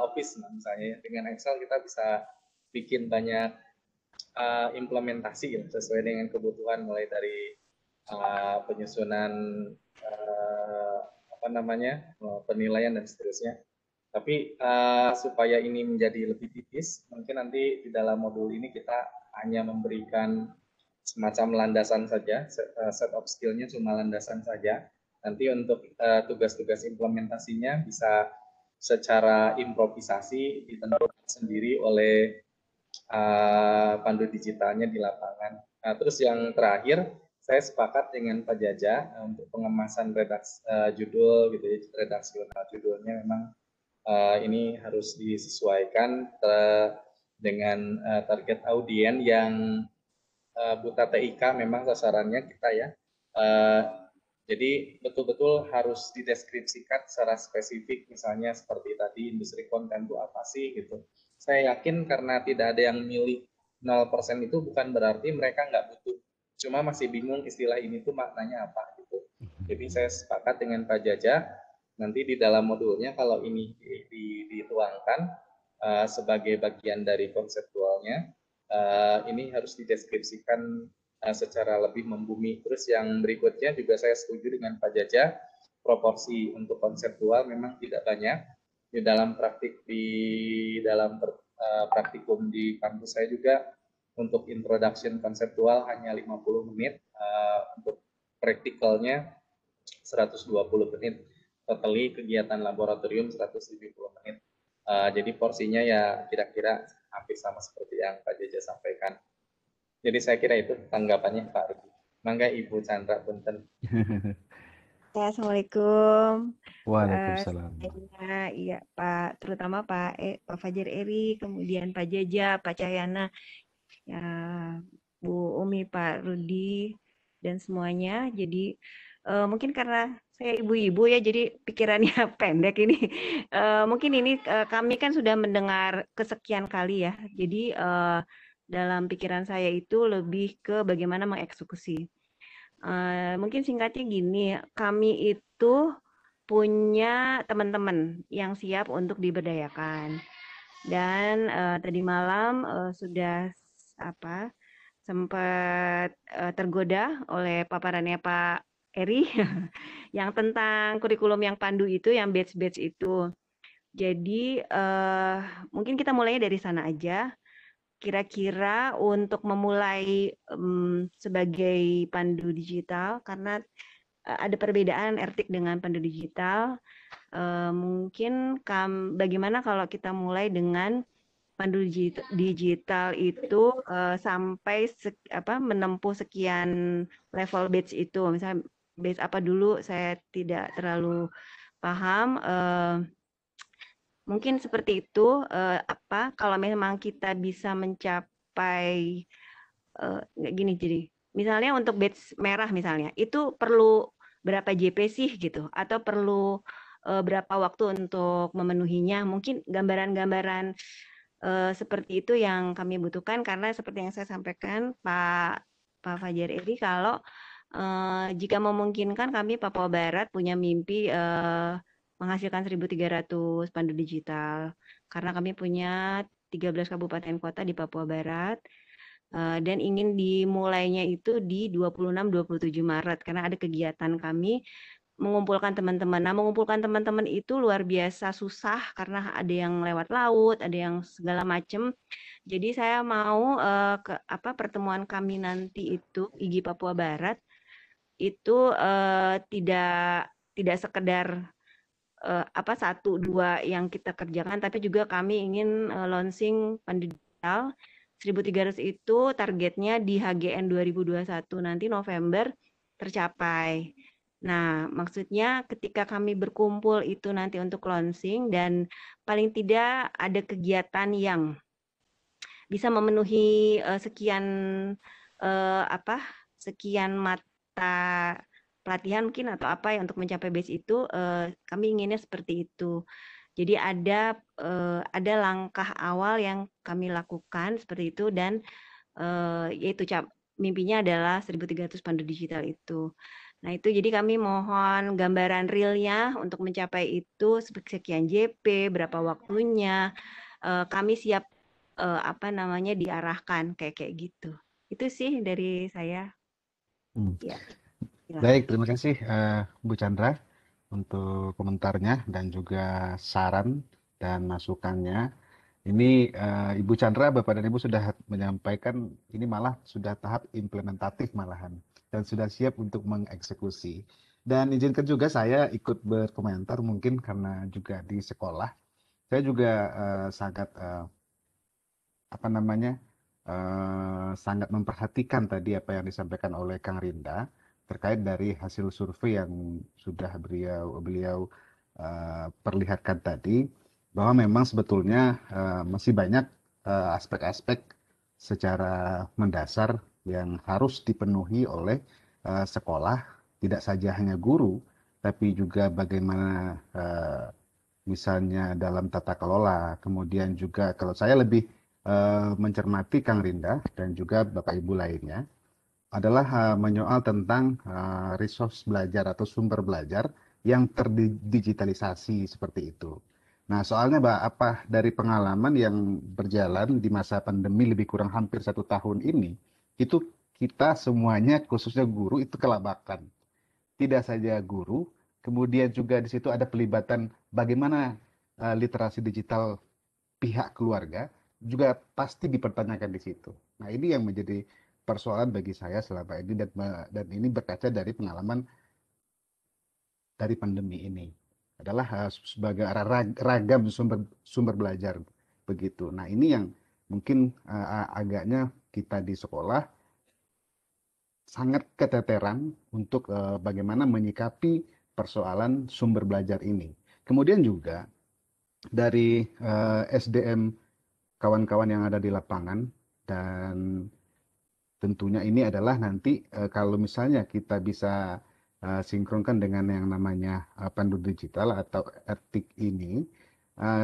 Office, misalnya dengan Excel kita bisa bikin banyak implementasi ya, sesuai dengan kebutuhan, mulai dari penyusunan penilaian dan seterusnya. Tapi supaya ini menjadi lebih tipis, mungkin nanti di dalam modul ini kita hanya memberikan semacam landasan saja, set of skill-nya cuma landasan saja. Nanti untuk tugas-tugas implementasinya bisa secara improvisasi ditentukan sendiri oleh pandu digitalnya di lapangan. Nah, terus yang terakhir, saya sepakat dengan Pak Jaja untuk pengemasan judul gitu ya, redaksional judulnya memang ini harus disesuaikan dengan target audiens yang Buta TIK memang sasarannya kita ya. Jadi betul-betul harus dideskripsikan secara spesifik, misalnya seperti tadi industri konten itu apa sih gitu. Saya yakin karena tidak ada yang milih 0% itu bukan berarti mereka nggak butuh Cuma masih bingung istilah ini tuh maknanya apa gitu. Jadi saya sepakat dengan Pak Jaja, nanti di dalam modulnya kalau ini dituangkan sebagai bagian dari konseptualnya, ini harus dideskripsikan secara lebih membumi. Terus yang berikutnya juga saya setuju dengan Pak Jaja, proporsi untuk konseptual memang tidak banyak. Di dalam praktikum di kampus saya juga untuk introduction konseptual hanya 50 menit, untuk praktikalnya 120 menit, totally kegiatan laboratorium 170 menit. Jadi porsinya ya kira-kira hampir sama seperti yang Pak Jaja sampaikan. Jadi saya kira itu tanggapannya Pak Rudi. Mangga Ibu Chandra punten. Ya, Assalamualaikum. Waalaikumsalam. Iya Pak, terutama Pak Fajar Eri, kemudian Pak Jaja, Pak Cahyana, ya, Bu Umi, Pak Rudi, dan semuanya. Jadi mungkin karena saya ibu-ibu ya, jadi pikirannya pendek ini. Mungkin ini kami kan sudah mendengar kesekian kali ya. Jadi dalam pikiran saya itu lebih ke bagaimana mengeksekusi. Mungkin singkatnya gini, kami itu punya teman-teman yang siap untuk diberdayakan. Dan tadi malam sudah sempat tergoda oleh paparannya Pak Eri yang tentang kurikulum yang pandu itu, yang batch-batch itu. Jadi mungkin kita mulainya dari sana aja. Kira-kira untuk memulai sebagai pandu digital, karena ada perbedaan ertik dengan pandu digital. Mungkin bagaimana kalau kita mulai dengan pandu digital itu sampai menempuh sekian level batch itu. Misalnya batch apa dulu, saya tidak terlalu paham. Mungkin seperti itu. Kalau memang kita bisa mencapai gini, jadi misalnya untuk batch merah misalnya, itu perlu berapa JP sih gitu, atau perlu berapa waktu untuk memenuhinya. Mungkin gambaran-gambaran seperti itu yang kami butuhkan, karena seperti yang saya sampaikan Pak Fajar Eri, kalau jika memungkinkan kami Papua Barat punya mimpi menghasilkan 1.300 pandu digital, karena kami punya 13 kabupaten kota di Papua Barat, dan ingin dimulainya itu di 26-27 Maret, karena ada kegiatan kami mengumpulkan teman-teman. Nah, mengumpulkan teman-teman itu luar biasa susah, karena ada yang lewat laut, ada yang segala macam. Jadi saya mau pertemuan kami nanti itu, IGI Papua Barat, itu tidak sekedar satu dua yang kita kerjakan, tapi juga kami ingin launching pandu digital 1.300 itu targetnya di HGN 2021 nanti November tercapai. Nah, maksudnya ketika kami berkumpul itu nanti untuk launching, dan paling tidak ada kegiatan yang bisa memenuhi sekian mata pelatihan mungkin atau apa ya untuk mencapai base itu, kami inginnya seperti itu. Jadi ada langkah awal yang kami lakukan seperti itu, dan yaitu mimpinya adalah 1.300 pandu digital itu. Nah itu jadi kami mohon gambaran realnya untuk mencapai itu sekian JP, berapa waktunya, kami siap diarahkan kayak gitu. Itu sih dari saya. Ya. Baik, terima kasih Bu Chandra untuk komentarnya dan juga saran dan masukannya. Ini Ibu Chandra, Bapak dan Ibu sudah menyampaikan ini malah sudah tahap implementatif malahan dan sudah siap untuk mengeksekusi. Dan izinkan juga saya ikut berkomentar mungkin karena juga di sekolah saya juga sangat sangat memperhatikan tadi apa yang disampaikan oleh Kang Rinda terkait dari hasil survei yang sudah beliau perlihatkan tadi, bahwa memang sebetulnya masih banyak aspek-aspek secara mendasar yang harus dipenuhi oleh sekolah, tidak saja hanya guru, tapi juga bagaimana misalnya dalam tata kelola, kemudian juga kalau saya lebih mencermati Kang Rinda dan juga Bapak Ibu lainnya, adalah menyoal tentang resource belajar atau sumber belajar yang terdigitalisasi seperti itu. Nah, soalnya Mbak, apa dari pengalaman yang berjalan di masa pandemi lebih kurang hampir 1 tahun ini, itu kita semuanya, khususnya guru, itu kelabakan. Tidak saja guru, kemudian juga di situ ada pelibatan bagaimana literasi digital pihak keluarga juga pasti dipertanyakan di situ. Nah, ini yang menjadi persoalan bagi saya selama ini dan ini berkaca dari pengalaman dari pandemi ini adalah sebagai ragam sumber sumber belajar begitu. Nah, ini yang mungkin agaknya kita di sekolah sangat keteteran untuk bagaimana menyikapi persoalan sumber belajar ini. Kemudian juga dari SDM kawan-kawan yang ada di lapangan dan tentunya ini adalah nanti kalau misalnya kita bisa sinkronkan dengan yang namanya pandu digital atau etik ini,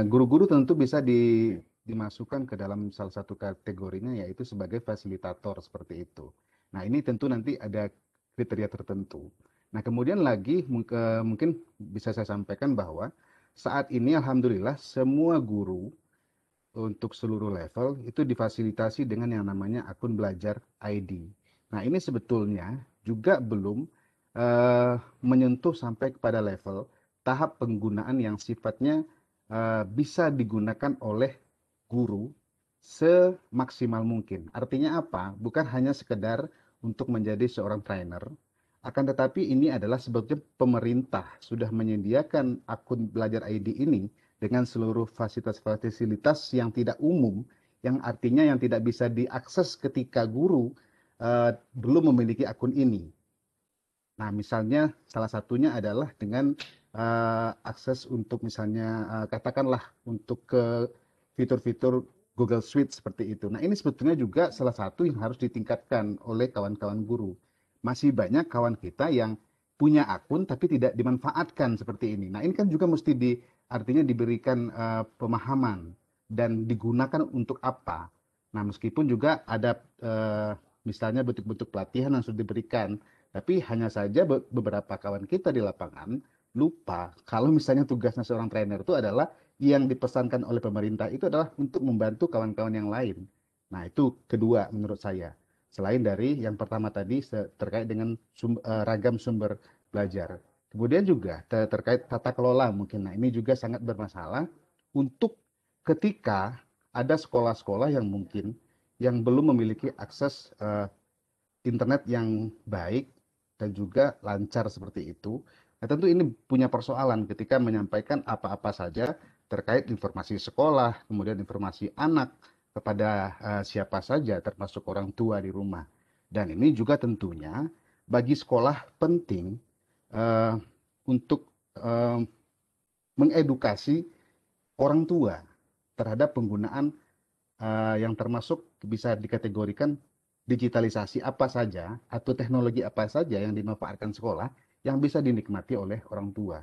guru-guru tentu bisa dimasukkan ke dalam salah satu kategorinya yaitu sebagai fasilitator seperti itu. Nah, ini tentu nanti ada kriteria tertentu. Nah, kemudian lagi mungkin bisa saya sampaikan bahwa saat ini alhamdulillah semua guru untuk seluruh level itu difasilitasi dengan yang namanya akun belajar ID. Nah, ini sebetulnya juga belum menyentuh sampai kepada level tahap penggunaan yang sifatnya bisa digunakan oleh guru semaksimal mungkin. Artinya apa? Bukan hanya sekedar untuk menjadi seorang trainer, akan tetapi ini adalah sebetulnya pemerintah sudah menyediakan akun belajar ID ini dengan seluruh fasilitas-fasilitas yang tidak umum, yang artinya yang tidak bisa diakses ketika guru belum memiliki akun ini. Nah, misalnya salah satunya adalah dengan akses untuk misalnya katakanlah untuk ke fitur-fitur Google Suite seperti itu. Nah, ini sebetulnya juga salah satu yang harus ditingkatkan oleh kawan-kawan guru. Masih banyak kawan kita yang punya akun tapi tidak dimanfaatkan seperti ini. Nah, ini kan juga mesti artinya diberikan pemahaman dan digunakan untuk apa. Nah, meskipun juga ada misalnya bentuk-bentuk pelatihan yang sudah diberikan, tapi hanya saja beberapa kawan kita di lapangan lupa kalau misalnya tugasnya seorang trainer itu adalah yang dipesankan oleh pemerintah itu adalah untuk membantu kawan-kawan yang lain. Nah, itu kedua menurut saya. Selain dari yang pertama tadi terkait dengan ragam sumber belajar. Kemudian juga terkait tata kelola mungkin. Nah, ini juga sangat bermasalah untuk ketika ada sekolah-sekolah yang mungkin yang belum memiliki akses internet yang baik dan juga lancar seperti itu. Nah, tentu ini punya persoalan ketika menyampaikan apa-apa saja terkait informasi sekolah, kemudian informasi anak kepada siapa saja, termasuk orang tua di rumah. Dan ini juga tentunya bagi sekolah penting untuk mengedukasi orang tua terhadap penggunaan yang termasuk bisa dikategorikan digitalisasi apa saja atau teknologi apa saja yang dimanfaatkan sekolah yang bisa dinikmati oleh orang tua.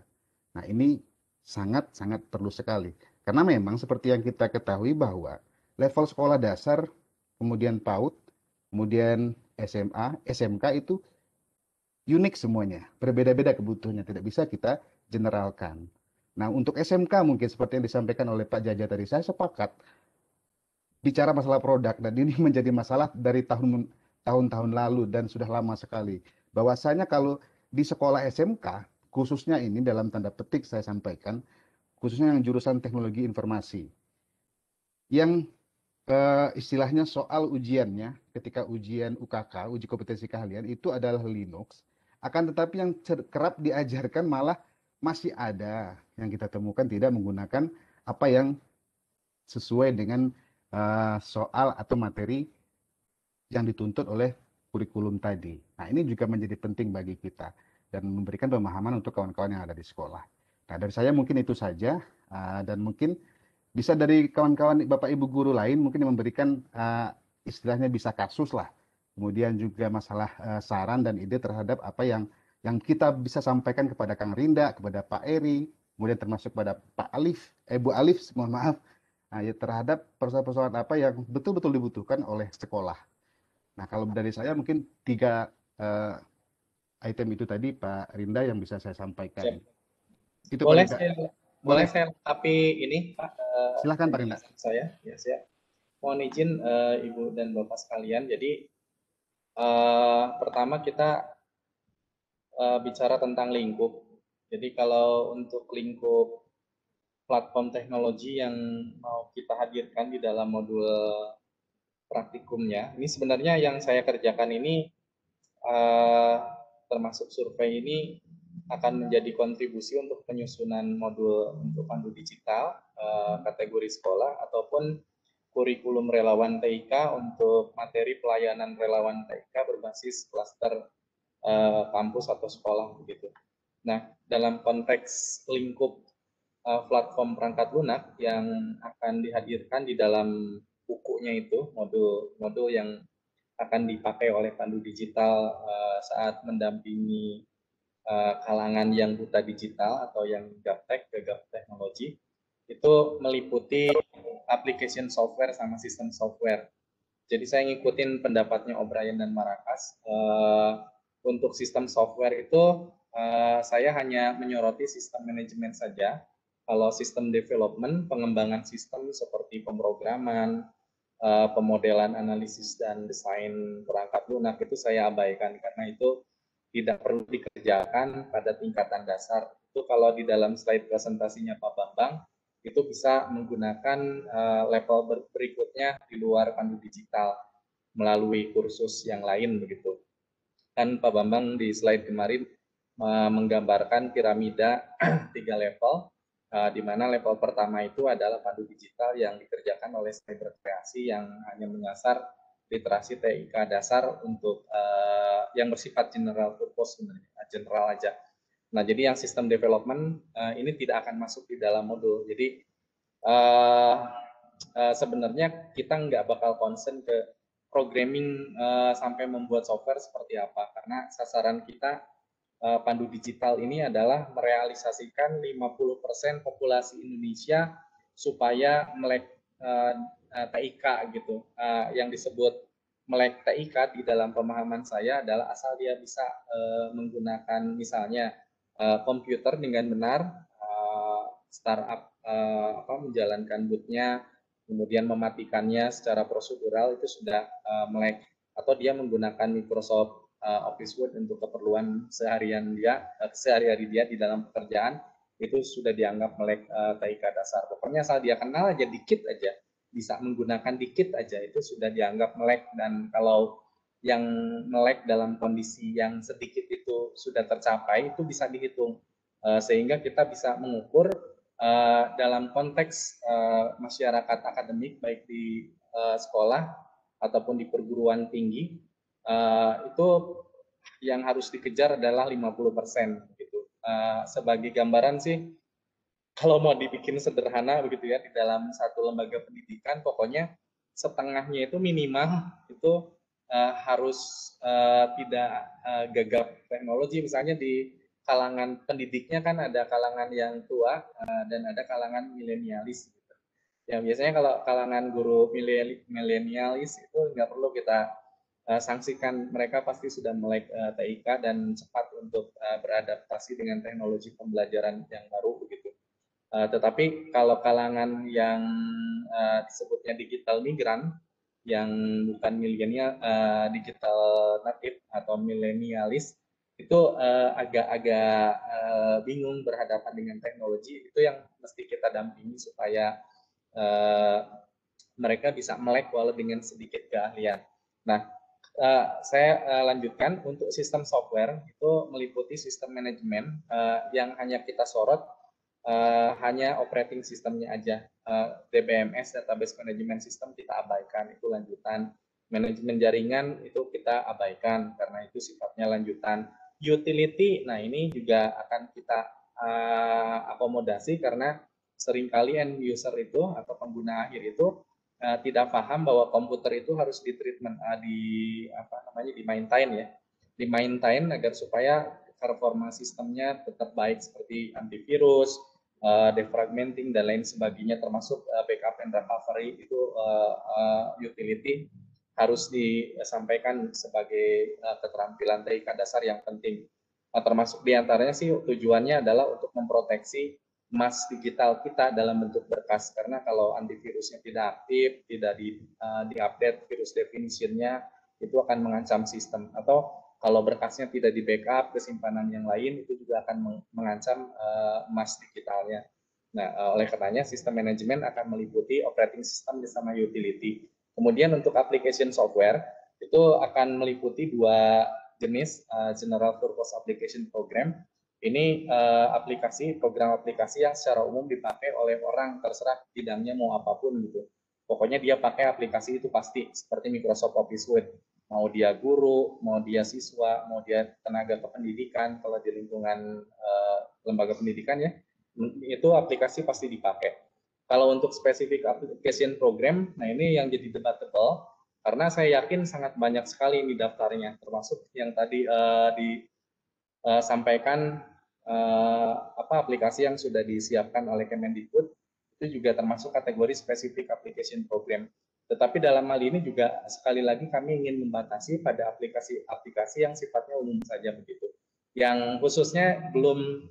Nah, ini sangat-sangat perlu sekali. Karena memang seperti yang kita ketahui bahwa level sekolah dasar, kemudian PAUD, kemudian SMA, SMK itu unik semuanya. Berbeda-beda kebutuhannya, tidak bisa kita generalkan. Nah, untuk SMK mungkin seperti yang disampaikan oleh Pak Jaja tadi, saya sepakat bicara masalah produk dan ini menjadi masalah dari tahun-tahun lalu dan sudah lama sekali. Bahwasanya kalau di sekolah SMK, khususnya ini dalam tanda petik saya sampaikan, khususnya yang jurusan teknologi informasi, yang istilahnya soal ujiannya ketika ujian UKK, uji kompetensi keahlian itu adalah Linux, akan tetapi yang kerap diajarkan malah masih ada yang kita temukan tidak menggunakan apa yang sesuai dengan soal atau materi yang dituntut oleh kurikulum tadi. Nah, ini juga menjadi penting bagi kita dan memberikan pemahaman untuk kawan-kawan yang ada di sekolah. Nah, dari saya mungkin itu saja dan mungkin bisa dari kawan-kawan Bapak Ibu guru lain mungkin yang memberikan istilahnya bisa kasus lah. Kemudian juga masalah saran dan ide terhadap apa yang kita bisa sampaikan kepada Kang Rinda, kepada Pak Eri, kemudian termasuk pada Pak Alif, Bu Alif, mohon maaf, ya, terhadap persoalan-persoalan apa yang betul-betul dibutuhkan oleh sekolah. Nah, kalau dari saya mungkin 3 item itu tadi Pak Rinda yang bisa saya sampaikan. Siap. Itu Boleh paling saya boleh. lengkapi ini Pak, Silahkan Pak Rinda. penjelasan saya. Ya, siap. Mohon izin Ibu dan Bapak sekalian. Jadi pertama kita bicara tentang lingkup. Jadi kalau untuk lingkup platform teknologi yang mau kita hadirkan di dalam modul praktikumnya, ini sebenarnya yang saya kerjakan ini termasuk survei ini akan menjadi kontribusi untuk penyusunan modul untuk pandu digital kategori sekolah ataupun kurikulum relawan TIK untuk materi pelayanan relawan TIK berbasis klaster kampus atau sekolah begitu. Nah, dalam konteks lingkup platform perangkat lunak yang akan dihadirkan di dalam bukunya itu, modul-modul yang akan dipakai oleh pandu digital saat mendampingi kalangan yang buta digital atau yang gaptek ke gap teknologi, itu meliputi application software sama sistem software. Jadi saya ngikutin pendapatnya O'Brien dan Marakas. Untuk sistem software itu saya hanya menyoroti sistem manajemen saja. Kalau sistem development, pengembangan sistem seperti pemrograman, pemodelan, analisis, dan desain perangkat lunak itu saya abaikan karena itu tidak perlu dikerjakan pada tingkatan dasar. Itu kalau di dalam slide presentasinya Pak Bambang, itu bisa menggunakan level berikutnya di luar pandu digital melalui kursus yang lain begitu. Kan Pak Bambang di slide kemarin menggambarkan piramida 3 level, di mana level pertama itu adalah pandu digital yang dikerjakan oleh cyber kreasi yang hanya menyasar literasi TIK dasar untuk yang bersifat general purpose sebenarnya, general aja. Nah, jadi yang sistem development ini tidak akan masuk di dalam modul. Jadi sebenarnya kita nggak bakal concern ke programming sampai membuat software seperti apa, karena sasaran kita pandu digital ini adalah merealisasikan 50% populasi Indonesia supaya melek TIK gitu. Yang disebut melek TIK di dalam pemahaman saya adalah asal dia bisa menggunakan misalnya komputer dengan benar, startup menjalankan bootnya, kemudian mematikannya secara prosedural itu sudah melek, atau dia menggunakan Microsoft Office Word untuk keperluan sehari-hari dia di dalam pekerjaan, itu sudah dianggap melek TIK dasar. Pokoknya asal dia kenal aja dikit aja, bisa menggunakan dikit aja, itu sudah dianggap melek. Dan kalau yang melek dalam kondisi yang sedikit itu sudah tercapai, itu bisa dihitung sehingga kita bisa mengukur dalam konteks masyarakat akademik baik di sekolah ataupun di perguruan tinggi. Itu yang harus dikejar adalah 50% gitu. Sebagai gambaran sih, kalau mau dibikin sederhana begitu ya, di dalam satu lembaga pendidikan pokoknya setengahnya itu minimal itu harus tidak gagap teknologi. Misalnya di kalangan pendidiknya kan ada kalangan yang tua dan ada kalangan milenialis gitu. Ya biasanya kalau kalangan guru milenialis itu nggak perlu kita sanksikan, mereka pasti sudah melek TIK dan cepat untuk beradaptasi dengan teknologi pembelajaran yang baru begitu. Tetapi kalau kalangan yang disebutnya digital migran, yang bukan milenial, digital native atau milenialis, itu agak-agak bingung berhadapan dengan teknologi, itu yang mesti kita dampingi supaya mereka bisa melek walau dengan sedikit keahlian. Nah, saya lanjutkan. Untuk sistem software itu meliputi sistem manajemen yang hanya kita sorot hanya operating sistemnya aja. DBMS, database management system, kita abaikan, itu lanjutan. Manajemen jaringan itu kita abaikan karena itu sifatnya lanjutan. Utility, nah ini juga akan kita akomodasi karena seringkali end user itu atau pengguna akhir itu tidak paham bahwa komputer itu harus di treatment, di maintain ya, di maintain agar supaya performa sistemnya tetap baik seperti antivirus, defragmenting dan lain sebagainya, termasuk backup and recovery itu utility harus disampaikan sebagai keterampilan TIK dasar yang penting. Nah, termasuk diantaranya sih tujuannya adalah untuk memproteksi emas digital kita dalam bentuk berkas, karena kalau antivirusnya tidak aktif, tidak diupdate virus definitionnya, itu akan mengancam sistem. Atau kalau berkasnya tidak di backup ke simpanan yang lain, itu juga akan mengancam emas digitalnya. Nah, oleh karenanya sistem manajemen akan meliputi operating system bersama utility. Kemudian untuk application software itu akan meliputi dua jenis, General Purpose Application Program. Ini program aplikasi yang secara umum dipakai oleh orang, terserah bidangnya mau apapun gitu. Pokoknya dia pakai aplikasi itu pasti, seperti Microsoft Office Word. Mau dia guru, mau dia siswa, mau dia tenaga kependidikan, kalau di lingkungan lembaga pendidikan ya, itu aplikasi pasti dipakai. Kalau untuk spesifik application program, nah ini yang jadi debatable, karena saya yakin sangat banyak sekali ini daftarnya, termasuk yang tadi disampaikan aplikasi yang sudah disiapkan oleh Kemendikbud, itu juga termasuk kategori spesifik application program. Tetapi dalam hal ini juga sekali lagi kami ingin membatasi pada aplikasi-aplikasi yang sifatnya umum saja begitu, yang khususnya belum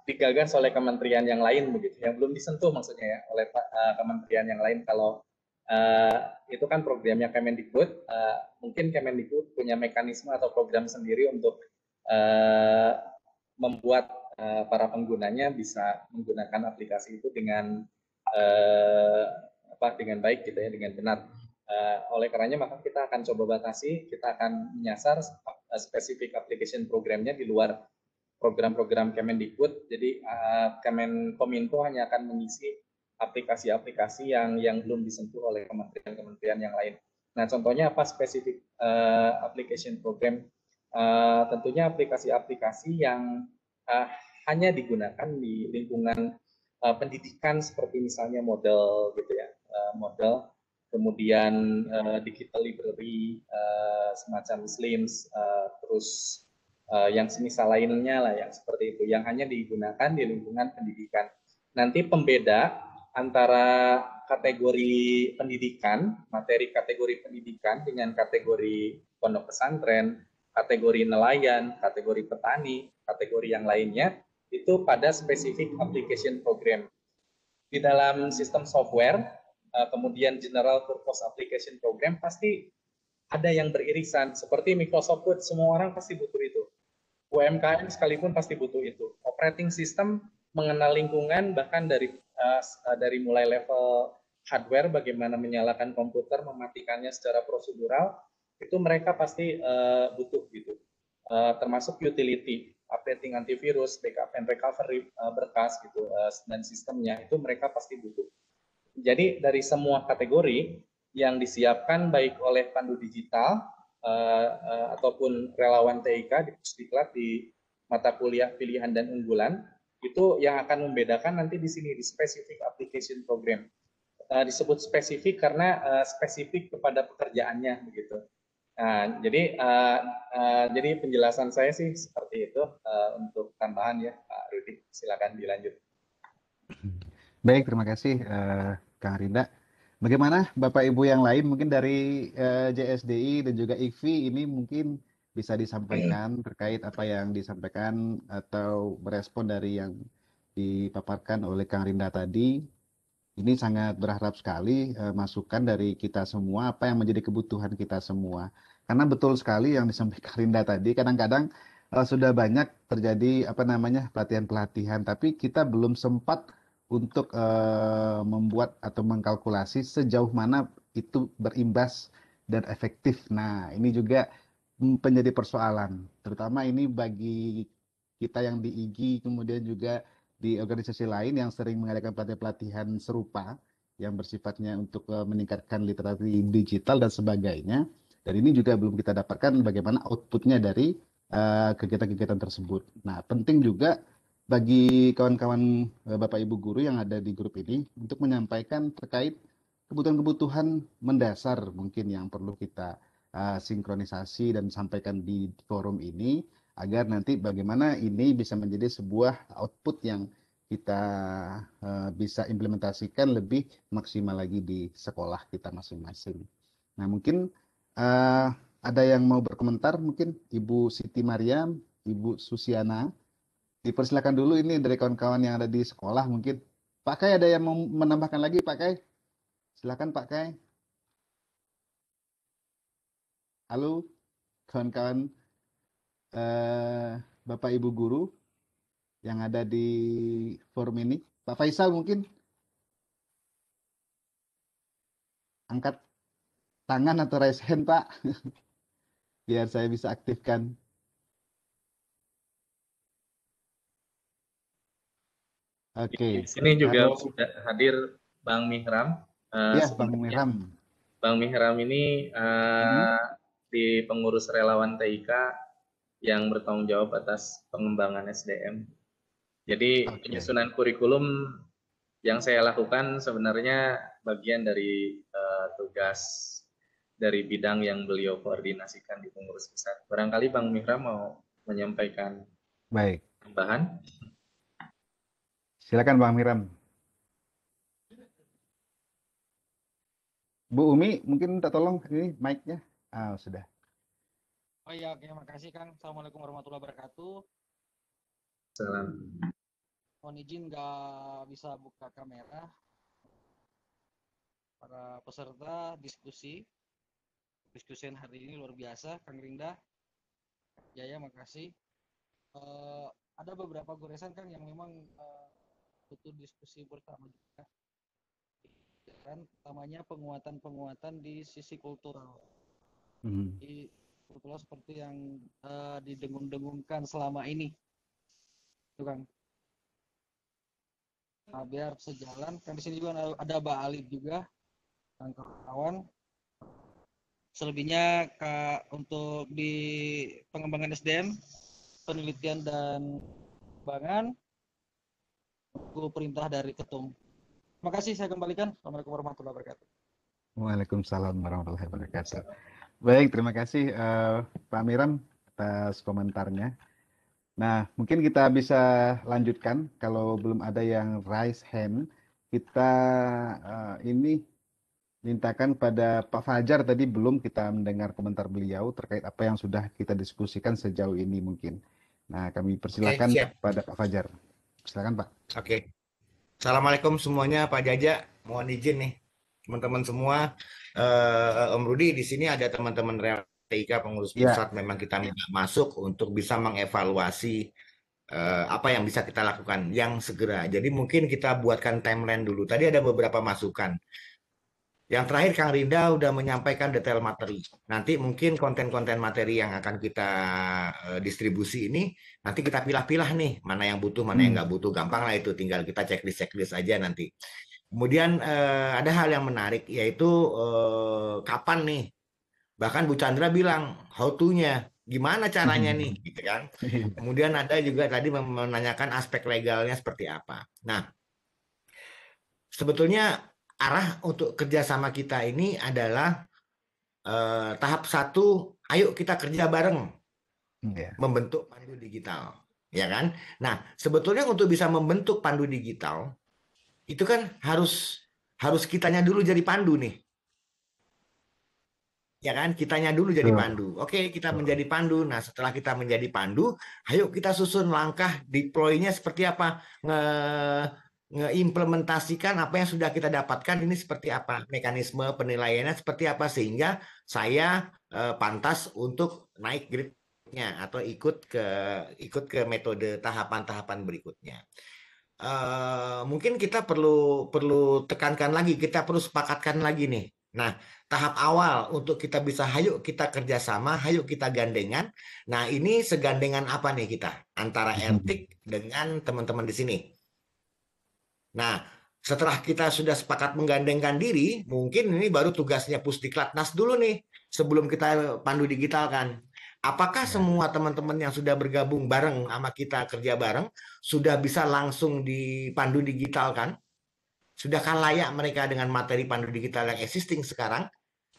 digagas oleh kementerian yang lain begitu, yang belum disentuh maksudnya ya oleh kementerian yang lain. Kalau itu kan programnya Kemendikbud, mungkin Kemendikbud punya mekanisme atau program sendiri untuk membuat para penggunanya bisa menggunakan aplikasi itu dengan baik gitu ya, dengan benar. Oleh karenanya maka kita akan coba batasi, kita akan menyasar spesifik application programnya di luar program-program Kemendikbud. Jadi Kominfo hanya akan mengisi aplikasi-aplikasi yang belum disentuh oleh kementerian-kementerian yang lain. Nah, contohnya apa spesifik application program? Tentunya aplikasi-aplikasi yang hanya digunakan di lingkungan pendidikan, seperti misalnya model gitu ya, model, kemudian digital library, semacam SLIMS, terus yang semisal lainnya lah, yang seperti itu, yang hanya digunakan di lingkungan pendidikan. Nanti pembeda antara kategori pendidikan, materi kategori pendidikan dengan kategori pondok pesantren, kategori nelayan, kategori petani, kategori yang lainnya, itu pada spesifik application program. Di dalam sistem software, kemudian General Purpose Application Program, pasti ada yang beririsan, seperti Microsoft Word, semua orang pasti butuh itu. UMKM sekalipun pasti butuh itu. Operating system mengenal lingkungan, bahkan dari mulai level hardware, bagaimana menyalakan komputer, mematikannya secara prosedural, itu mereka pasti butuh gitu. Termasuk utility, updating antivirus, backup and recovery berkas gitu, dan sistemnya itu mereka pasti butuh. Jadi dari semua kategori yang disiapkan baik oleh Pandu Digital ataupun relawan TIK di Pusdiklat di mata kuliah pilihan dan unggulan, itu yang akan membedakan nanti di sini di specific application program. Disebut spesifik karena spesifik kepada pekerjaannya begitu. Nah, jadi penjelasan saya sih seperti itu. Untuk tambahan ya, Pak Rudi, silakan dilanjut. Baik, terima kasih Kang Rinda. Bagaimana Bapak Ibu yang lain mungkin dari JSDI dan juga IKFI ini mungkin bisa disampaikan terkait apa yang disampaikan atau merespon dari yang dipaparkan oleh Kang Rinda tadi. Ini sangat berharap sekali masukan dari kita semua, apa yang menjadi kebutuhan kita semua. Karena betul sekali yang disampaikan Rinda tadi, kadang-kadang sudah banyak terjadi pelatihan-pelatihan, tapi kita belum sempat untuk membuat atau mengkalkulasi sejauh mana itu berimbas dan efektif. Nah, ini juga menjadi persoalan, terutama ini bagi kita yang di IGI, kemudian juga di organisasi lain yang sering mengadakan pelatihan-pelatihan serupa yang bersifatnya untuk meningkatkan literasi digital dan sebagainya. Dan ini juga belum kita dapatkan bagaimana outputnya dari kegiatan-kegiatan tersebut. Nah, penting juga bagi kawan-kawan Bapak Ibu guru yang ada di grup ini untuk menyampaikan terkait kebutuhan-kebutuhan mendasar mungkin yang perlu kita sinkronisasi dan sampaikan di forum ini, agar nanti bagaimana ini bisa menjadi sebuah output yang kita bisa implementasikan lebih maksimal lagi di sekolah kita masing-masing. Nah, mungkin ada yang mau berkomentar, mungkin Ibu Siti Mariam, Ibu Susiana. Dipersilakan dulu ini dari kawan-kawan yang ada di sekolah mungkin. Pak Kai ada yang mau menambahkan lagi, Pak Kai? Silakan Pak Kai. Halo, kawan-kawan Bapak Ibu guru yang ada di forum ini. Pak Faisal mungkin angkat tangan atau raise hand, Pak, biar saya bisa aktifkan. Oke. Di sini juga Kalau sudah hadir Bang Mihram. ya, Bang Sebenarnya Mihram. Bang Mihram ini di pengurus relawan TIK yang bertanggung jawab atas pengembangan SDM. Jadi penyusunan kurikulum yang saya lakukan sebenarnya bagian dari tugas dari bidang yang beliau koordinasikan di pengurus besar. Barangkali Bang Mihram mau menyampaikan tambahan. Silakan Bang Mihram. Bu Umi, mungkin minta tolong ini mic-nya. Sudah. Oh iya, oke, makasih Kang. Assalamualaikum warahmatullahi wabarakatuh. Salam. Mohon izin nggak bisa buka kamera. Para peserta diskusi hari ini luar biasa, Kang Rinda. Ya, makasih. Ada beberapa goresan Kang yang memang butuh diskusi bersama juga. Dan pertamanya penguatan di sisi kultural. Jadi kultural seperti yang didengung-dengungkan selama ini, itu Kang. Nah, biar sejalan, kan di sini juga ada Mbak Alif juga, kawan. Selebihnya untuk di pengembangan SDM, penelitian dan pengembangan, aku perintah dari Ketum. Terima kasih, saya kembalikan. Assalamualaikum warahmatullahi wabarakatuh. Waalaikumsalam warahmatullahi wabarakatuh. Baik, terima kasih Pak Miram atas komentarnya. Nah, mungkin kita bisa lanjutkan. Kalau belum ada yang raise hand, kita ini mintakan pada Pak Fajar. Tadi belum kita mendengar komentar beliau terkait apa yang sudah kita diskusikan sejauh ini mungkin. Nah, kami persilakan pada Pak Fajar. Silakan Pak. Oke. Assalamualaikum semuanya, Pak Jaja. Mohon izin nih, teman-teman semua. Om Rudi, di sini ada teman-teman TIK pengurus pusat. Memang kita minta masuk untuk bisa mengevaluasi apa yang bisa kita lakukan yang segera. Jadi mungkin kita buatkan timeline dulu. Tadi ada beberapa masukan. Yang terakhir Kang Rinda udah menyampaikan detail materi. Nanti mungkin konten-konten materi yang akan kita distribusi ini, nanti kita pilah-pilah nih, mana yang butuh, mana yang nggak butuh. Gampang lah itu, tinggal kita checklist aja nanti. Kemudian ada hal yang menarik, yaitu kapan nih. Bahkan Bu Chandra bilang, how to-nya, gimana caranya nih, gitu kan. Kemudian ada juga tadi menanyakan aspek legalnya seperti apa. Nah, sebetulnya arah untuk kerjasama kita ini adalah tahap 1, ayo kita kerja bareng membentuk pandu digital, ya kan? Nah, sebetulnya untuk bisa membentuk pandu digital itu kan harus kitanya dulu jadi pandu nih, ya kan? Kitanya dulu jadi pandu. Oke, kita menjadi pandu. Nah, setelah kita menjadi pandu, ayo kita susun langkah deploy-nya seperti apa, ngeimplementasikan apa yang sudah kita dapatkan ini seperti apa, mekanisme penilaiannya seperti apa, sehingga saya pantas untuk naik grade-nya atau ikut ke metode tahapan-tahapan berikutnya. Mungkin kita perlu tekankan lagi, kita perlu sepakatkan lagi nih. Nah, tahap awal untuk kita bisa hayu kita kerjasama, hayu kita gandengan. Nah, ini segandengan apa nih kita antara Eltik dengan teman-teman di sini. Nah, setelah kita sudah sepakat menggandengkan diri, mungkin ini baru tugasnya Pusdiklatnas dulu nih, sebelum kita pandu digital kan. Apakah semua teman-teman yang sudah bergabung bareng sama kita kerja bareng, sudah bisa langsung dipandu digital kan? Sudahkah layak mereka dengan materi pandu digital yang existing sekarang,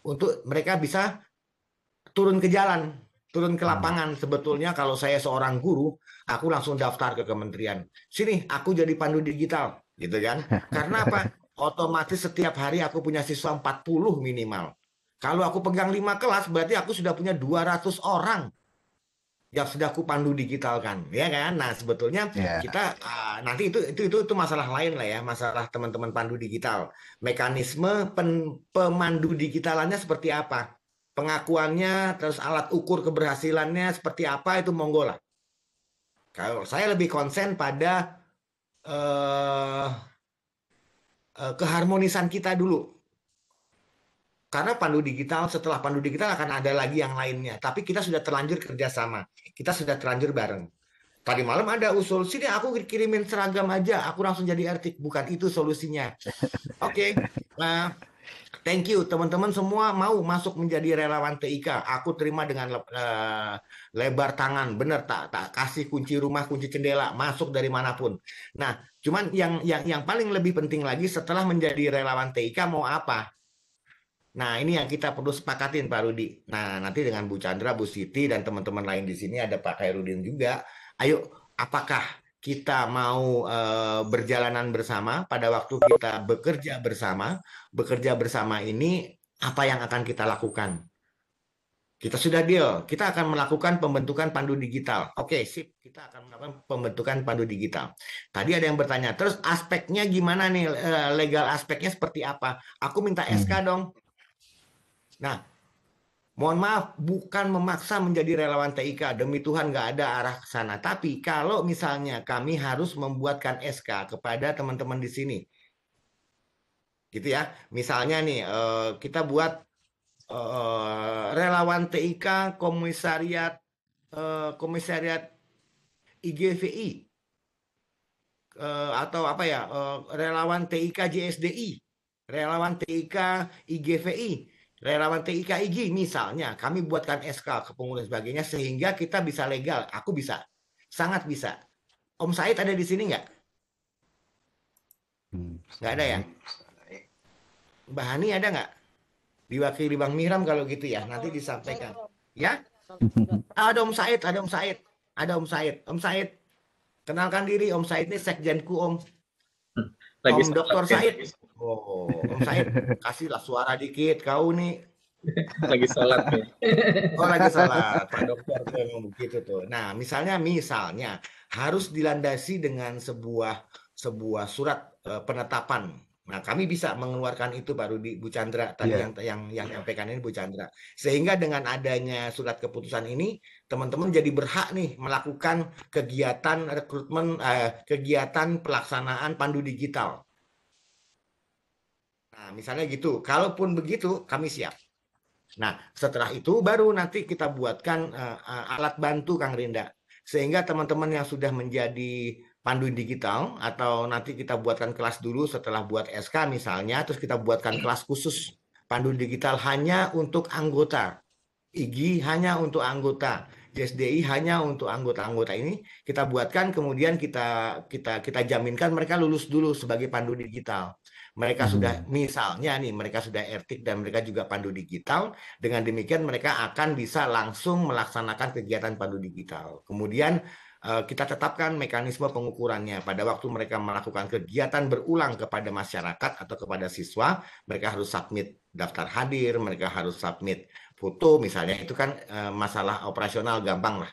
untuk mereka bisa turun ke jalan, turun ke lapangan. Sebetulnya kalau saya seorang guru, aku langsung daftar ke kementerian. Sini, aku jadi pandu digital. Gitu kan? Karena apa? Otomatis setiap hari aku punya siswa 40 minimal. Kalau aku pegang 5 kelas, berarti aku sudah punya 200 orang yang sudah aku pandu digitalkan, ya kan? Nah, sebetulnya Ya. kita nanti itu masalah lain lah ya, masalah teman-teman pandu digital. Mekanisme pemandu digitalannya seperti apa? Pengakuannya, terus alat ukur keberhasilannya seperti apa, itu monggo lah. Kalau saya lebih konsen pada keharmonisan kita dulu. Karena setelah pandu digital akan ada lagi yang lainnya. Tapi kita sudah terlanjur kerjasama. Kita sudah terlanjur bareng. Tadi malam ada usul, sini aku kirimin seragam aja, aku langsung jadi RT. Bukan itu solusinya. Oke. Nah, thank you teman-teman semua mau masuk menjadi relawan TIK. Aku terima dengan lebar tangan, bener tak kasih kunci rumah, kunci jendela, masuk dari manapun. Nah, cuman yang paling lebih penting lagi setelah menjadi relawan TIK mau apa? Nah, ini yang kita perlu sepakatin Pak Rudi. Nah, nanti dengan Bu Chandra, Bu Siti, dan teman-teman lain di sini ada Pak Khairudin juga. Ayo, apakah kita mau berjalanan bersama pada waktu kita bekerja bersama? Bekerja bersama ini apa yang akan kita lakukan? Kita sudah deal, kita akan melakukan pembentukan pandu digital. Oke, sip, kita akan melakukan pembentukan pandu digital. Tadi ada yang bertanya, terus aspeknya gimana nih, legal aspeknya seperti apa? Aku minta SK dong. Nah, mohon maaf, bukan memaksa menjadi relawan TIK. Demi Tuhan nggak ada arah ke sana. Tapi kalau misalnya kami harus membuatkan SK kepada teman-teman di sini, gitu ya. Misalnya nih, kita buat relawan TIK komisariat IGVI atau apa ya, relawan TIK JSDI, relawan TIK IGVI. Relawan TIK IG misalnya, kami buatkan SK kepengurusan sebagainya sehingga kita bisa legal. Aku bisa, sangat bisa. Om Said ada di sini nggak? Nggak ada ya? Mbak Hani ada nggak? Diwakili Bang Miram kalau gitu ya, nanti disampaikan. Ya? Ada Om Said, ada Om Said, ada Om Said. Om Said, kenalkan diri. Om Said ini sekjenku Om. Om Dr. Said. Oh, Om Said, kasihlah suara dikit kau nih. Lagi sholat nih. Oh, lagi sholat. Pak Dokter tuh memang begitu tuh. Nah, misalnya harus dilandasi dengan sebuah surat penetapan. Nah, kami bisa mengeluarkan itu Pak Rudi, Bu Chandra tadi yang nyampaikan ini Bu Chandra. Sehingga dengan adanya surat keputusan ini, teman-teman jadi berhak nih melakukan kegiatan rekrutmen, kegiatan pelaksanaan pandu digital. Nah, misalnya gitu. Kalaupun begitu, kami siap. Nah, setelah itu baru nanti kita buatkan alat bantu Kang Rinda. Sehingga teman-teman yang sudah menjadi pandu digital atau nanti kita buatkan kelas dulu setelah buat SK misalnya, terus kita buatkan kelas khusus pandu digital hanya untuk anggota. IG hanya untuk anggota. JSDI hanya untuk anggota-anggota ini kita buatkan, kemudian kita jaminkan mereka lulus dulu sebagai pandu digital. Mereka sudah misalnya nih mereka sudah RTIK dan mereka juga pandu digital. Dengan demikian mereka akan bisa langsung melaksanakan kegiatan pandu digital. Kemudian kita tetapkan mekanisme pengukurannya. Pada waktu mereka melakukan kegiatan berulang kepada masyarakat atau kepada siswa, mereka harus submit daftar hadir, mereka harus submit foto misalnya. Itu kan masalah operasional gampang lah.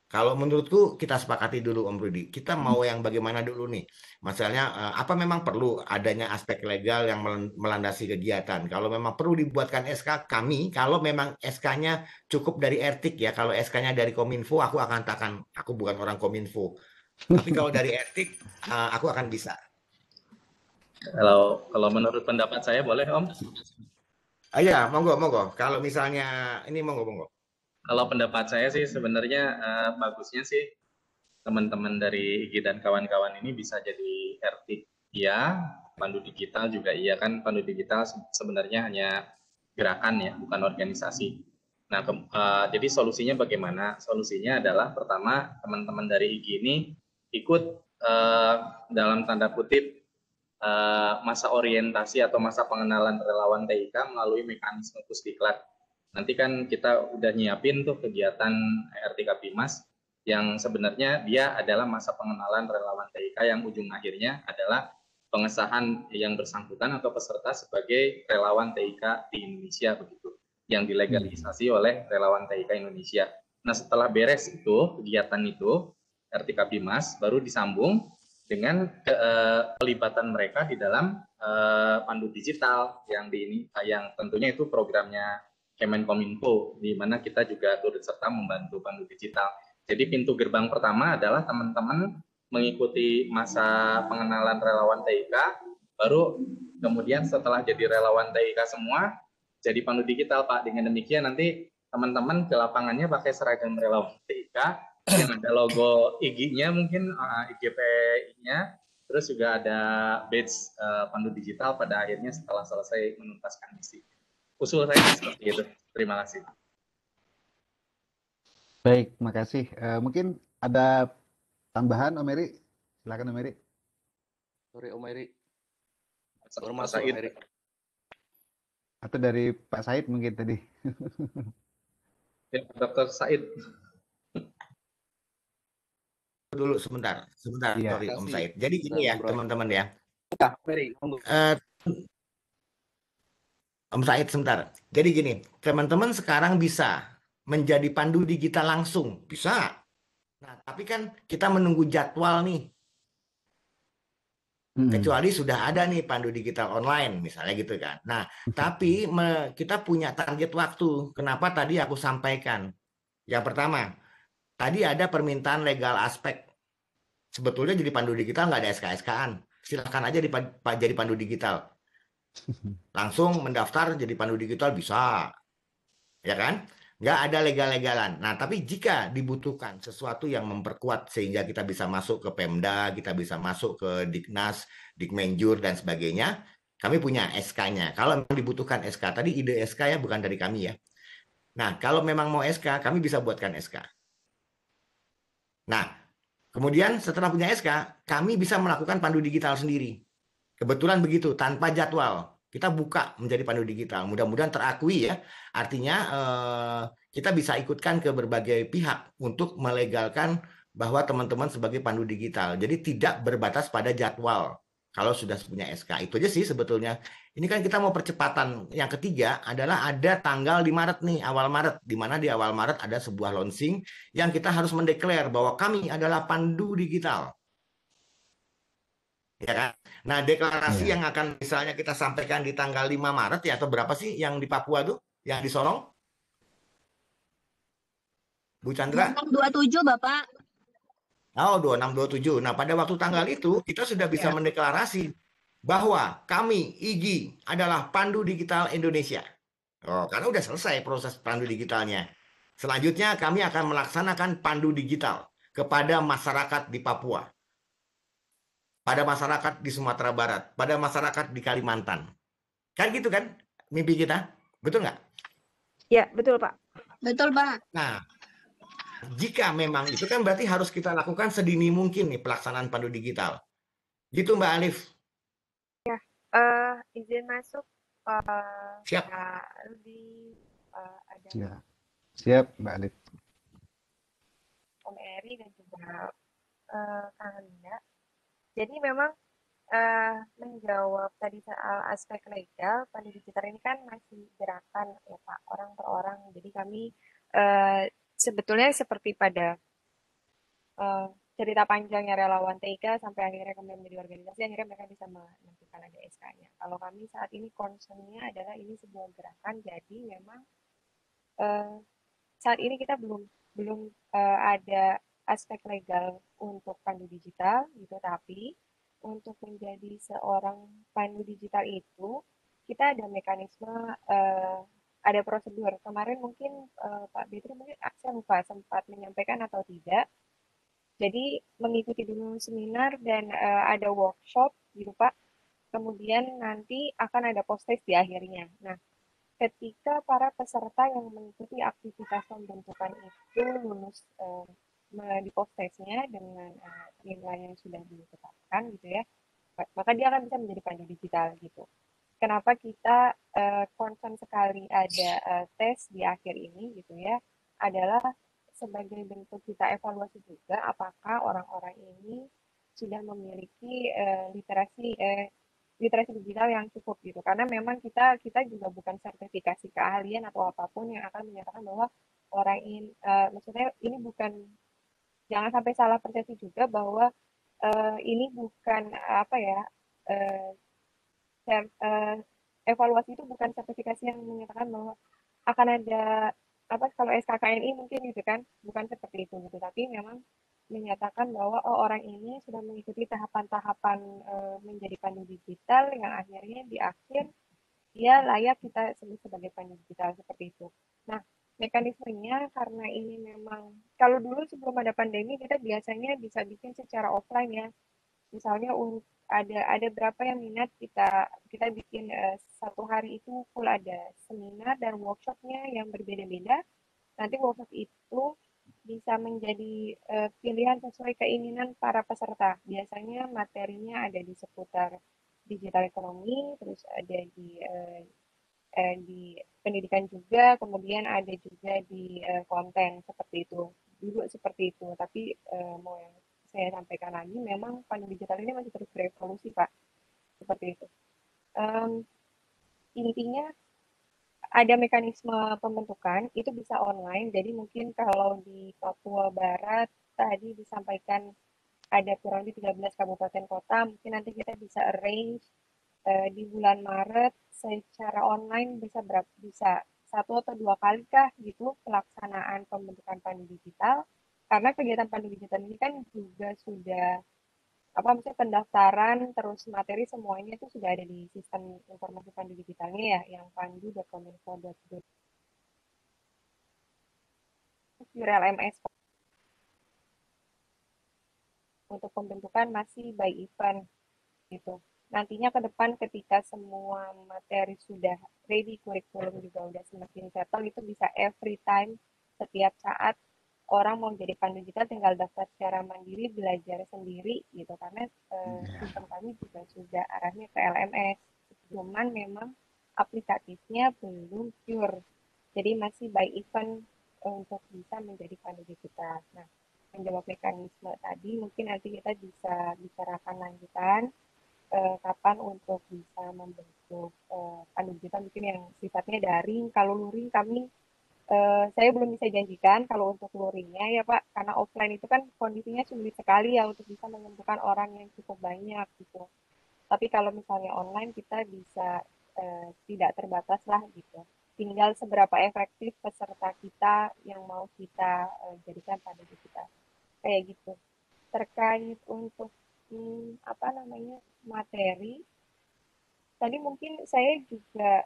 Kalau menurutku kita sepakati dulu Om Rudi. Kita mau yang bagaimana dulu nih? Masalahnya apa memang perlu adanya aspek legal yang melandasi kegiatan? Kalau memang perlu dibuatkan SK kami, kalau memang SK-nya cukup dari RTIK ya. Kalau SK-nya dari Kominfo, aku akan katakan aku bukan orang Kominfo. Tapi kalau dari RTIK, aku akan bisa. Kalau menurut pendapat saya boleh Om? Ya, monggo. Kalau misalnya ini monggo. Kalau pendapat saya sih sebenarnya bagusnya sih teman-teman dari IG dan kawan-kawan ini bisa jadi RTIK iya, pandu digital juga iya kan. Pandu digital sebenarnya hanya gerakan ya, bukan organisasi. Nah, jadi solusinya bagaimana? Solusinya adalah pertama teman-teman dari IG ini ikut dalam tanda kutip masa orientasi atau masa pengenalan relawan TIK melalui mekanisme pusdiklat. Nanti kan kita udah nyiapin tuh kegiatan RTK Pimas yang sebenarnya dia adalah masa pengenalan relawan TIK yang ujung akhirnya adalah pengesahan yang bersangkutan atau peserta sebagai relawan TIK di Indonesia begitu, yang dilegalisasi oleh relawan TIK Indonesia. Nah, setelah beres itu kegiatan itu RTK Bimas baru disambung dengan pelibatan mereka di dalam pandu digital yang yang tentunya itu programnya Kemenkominfo, di mana kita juga turut serta membantu pandu digital. Jadi pintu gerbang pertama adalah teman-teman mengikuti masa pengenalan relawan TIK, baru kemudian setelah jadi relawan TIK semua, jadi pandu digital Pak. Dengan demikian nanti teman-teman ke lapangannya pakai seragam relawan TIK, yang ada logo IG-nya mungkin, IGP-nya, terus juga ada badge pandu digital pada akhirnya setelah selesai menuntaskan misi. Usul saya seperti itu. Terima kasih. Baik, makasih. Mungkin ada tambahan, Om Eri? Silakan, Om Eri. Sorry, Om Eri. Baru masuk, Om Eri. Atau dari Pak Said mungkin tadi. Ya, Dr. Said. Dulu sebentar, Iya. sorry Om Said. Jadi gini ya teman-teman ya. Om Said sebentar. Jadi gini, teman-teman sekarang bisa menjadi pandu digital langsung, bisa. Nah, tapi kan kita menunggu jadwal nih. Kecuali sudah ada nih pandu digital online, misalnya gitu kan. Nah, tapi kita punya target waktu. Kenapa tadi aku sampaikan? Yang pertama, tadi ada permintaan legal aspek. Sebetulnya jadi pandu digital nggak ada SK-SK-an. Silakan aja jadi pandu digital. Langsung mendaftar jadi pandu digital bisa. Ya kan? Nggak ada legal-legalan. Nah, tapi jika dibutuhkan sesuatu yang memperkuat sehingga kita bisa masuk ke Pemda, kita bisa masuk ke Diknas, Dikmenjur, dan sebagainya, kami punya SK-nya. Kalau memang dibutuhkan SK, tadi ide SK ya bukan dari kami ya. Nah, kalau memang mau SK, kami bisa buatkan SK. Nah, kemudian setelah punya SK, kami bisa melakukan pandu digital sendiri. Kebetulan begitu, tanpa jadwal. Kita buka menjadi pandu digital. Mudah-mudahan terakui ya. Artinya kita bisa ikutkan ke berbagai pihak untuk melegalkan bahwa teman-teman sebagai pandu digital. Jadi tidak berbatas pada jadwal kalau sudah punya SK. Itu aja sih sebetulnya. Ini kan kita mau percepatan. Yang ketiga adalah ada tanggal di Maret nih, awal Maret. Di mana di awal Maret ada sebuah launching yang kita harus mendeklar bahwa kami adalah pandu digital. Ya kan? Nah, deklarasi yang akan misalnya kita sampaikan di tanggal 5 Maret ya, atau berapa sih yang di Papua tuh, yang di Sorong? Bu Chandra? 2627, Bapak. Oh, 2627. Nah, pada waktu tanggal itu, kita sudah bisa mendeklarasi bahwa kami, IGI, adalah Pandu Digital Indonesia. Oh, karena udah selesai proses pandu digitalnya. Selanjutnya, kami akan melaksanakan pandu digital kepada masyarakat di Papua, pada masyarakat di Sumatera Barat, pada masyarakat di Kalimantan. Kan gitu kan mimpi kita? Betul nggak? Ya, betul Pak. Betul Pak. Nah, jika memang itu kan berarti harus kita lakukan sedini mungkin nih pelaksanaan pandu digital. Gitu Mbak Alif. Ya, izin masuk Siap. Pak Rudi, ada Ya. Siap Mbak Alif. Om Eri dan juga Kang Linda. Jadi memang menjawab tadi soal aspek legal, pandu digital ini kan masih gerakan ya Pak, orang per orang. Jadi kami sebetulnya seperti pada cerita panjangnya relawan TIK sampai akhirnya kemudian menjadi organisasi, akhirnya mereka bisa menentukan ada SK-nya. Kalau kami saat ini concern-nya adalah ini sebuah gerakan, jadi memang saat ini kita belum ada aspek legal untuk pandu digital gitu, tapi untuk menjadi seorang pandu digital itu kita ada mekanisme, ada prosedur. Kemarin mungkin Pak Betri mungkin saya lupa sempat menyampaikan atau tidak. Jadi mengikuti dulu seminar dan ada workshop gitu Pak. Kemudian nanti akan ada post-test di akhirnya. Nah, ketika para peserta yang mengikuti aktivitas pembentukan itu lulus di post-testnya dengan nilai yang sudah ditetapkan gitu ya, maka dia akan bisa menjadi pandu digital gitu. Kenapa kita concern sekali ada tes di akhir ini gitu ya, adalah sebagai bentuk kita evaluasi juga apakah orang-orang ini sudah memiliki literasi digital yang cukup gitu. Karena memang kita juga bukan sertifikasi keahlian atau apapun yang akan menyatakan bahwa orang ini, maksudnya ini bukan, jangan sampai salah persepsi juga bahwa ini bukan apa ya, eh, evaluasi itu bukan sertifikasi yang menyatakan bahwa akan ada apa, kalau SKKNI mungkin gitu kan, bukan seperti itu gitu, tapi memang menyatakan bahwa oh, orang ini sudah mengikuti tahapan-tahapan menjadi pandu digital yang akhirnya di akhir dia layak kita sebut sebagai pandu digital seperti itu. Nah, mekanismenya karena ini memang kalau dulu sebelum ada pandemi kita biasanya bisa bikin secara offline ya. Misalnya ada berapa yang minat, kita bikin satu hari itu full ada seminar dan workshopnya yang berbeda-beda. Nanti workshop itu bisa menjadi pilihan sesuai keinginan para peserta. Biasanya materinya ada di seputar digital ekonomi, terus ada di pendidikan juga, kemudian ada juga di konten seperti itu. Dulu seperti itu, tapi mau yang saya sampaikan lagi, memang pandu digital ini masih terus berevolusi, Pak. Seperti itu. Intinya ada mekanisme pembentukan, itu bisa online. Jadi mungkin kalau di Papua Barat tadi disampaikan ada kurang lebih 13 kabupaten kota, mungkin nanti kita bisa arrange di bulan Maret secara online bisa 1 atau 2 kali kah gitu pelaksanaan pembentukan pandu digital, karena kegiatan pandu digital ini kan juga sudah apa, maksudnya pendaftaran terus materi semuanya itu sudah ada di sistem informasi pandu digitalnya ya, yang pandu.kominfo.go. LMS untuk pembentukan masih by event gitu. Nantinya ke depan ketika semua materi sudah ready, kurikulum juga udah semakin settle, itu bisa every time, setiap saat orang mau jadi pandu digital tinggal daftar secara mandiri, belajar sendiri gitu. Karena sistem kami juga sudah arahnya ke LMS. Cuman memang aplikatifnya belum pure. Jadi masih by event untuk bisa menjadi pandu digital. Nah, menjawab mekanisme tadi, mungkin nanti kita bisa bicarakan lanjutan kapan untuk bisa membentuk pandu digital mungkin yang sifatnya daring. Kalau luring kami saya belum bisa janjikan kalau untuk luringnya ya Pak, karena offline itu kan kondisinya sulit sekali ya untuk bisa menentukan orang yang cukup banyak gitu. Tapi kalau misalnya online kita bisa tidak terbatas lah gitu. Tinggal seberapa efektif peserta kita yang mau kita jadikan pandu digital. Kayak gitu. Terkait untuk apa namanya, materi, tadi mungkin saya juga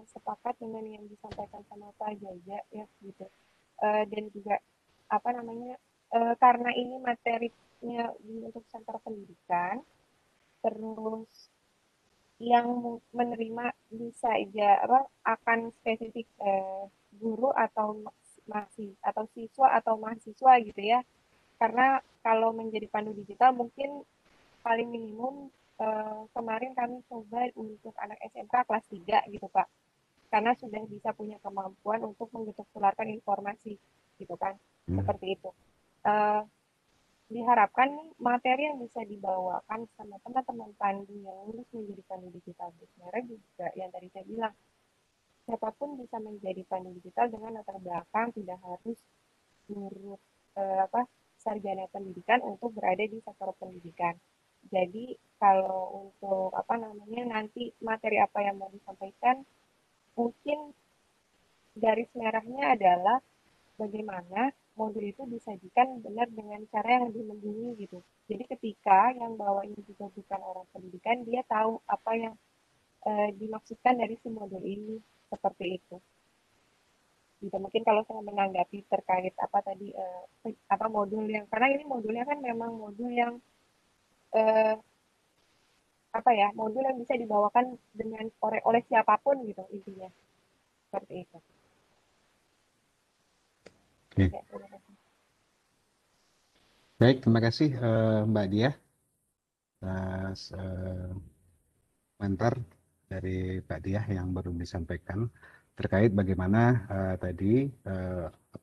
sepakat dengan yang disampaikan sama Pak Jaja ya gitu. Dan juga apa namanya, karena ini materinya untuk sentra pendidikan, terus yang menerima bisa aja apa akan spesifik guru atau masih atau siswa atau mahasiswa gitu ya. Karena kalau menjadi pandu digital mungkin paling minimum kemarin kami coba untuk anak SMK kelas 3 gitu Pak. Karena sudah bisa punya kemampuan untuk menggetuktularkan informasi gitu kan. Seperti itu. Diharapkan materi yang bisa dibawakan sama teman-teman pandu yang lulus menjadi pandu digital sebenarnya juga yang tadi saya bilang, siapapun bisa menjadi pandu digital dengan latar belakang, tidak harus guru sarjana pendidikan untuk berada di sektor pendidikan. Jadi kalau untuk apa namanya nanti materi apa yang mau disampaikan, mungkin garis merahnya adalah bagaimana modul itu disajikan benar dengan cara yang lebih membumi gitu. Jadi ketika yang bawa ini juga bukan orang pendidikan, dia tahu apa yang dimaksudkan dari si modul ini, seperti itu. Gitu. Mungkin kalau saya menanggapi terkait apa tadi apa modul yang, karena ini modulnya kan memang modul yang apa ya, modul yang bisa dibawakan dengan oleh siapapun gitu intinya, seperti itu. Oke. Ya, terima kasih. Baik, terima kasih Mbak Diah atas komentar dari Pak Diah yang baru disampaikan terkait bagaimana tadi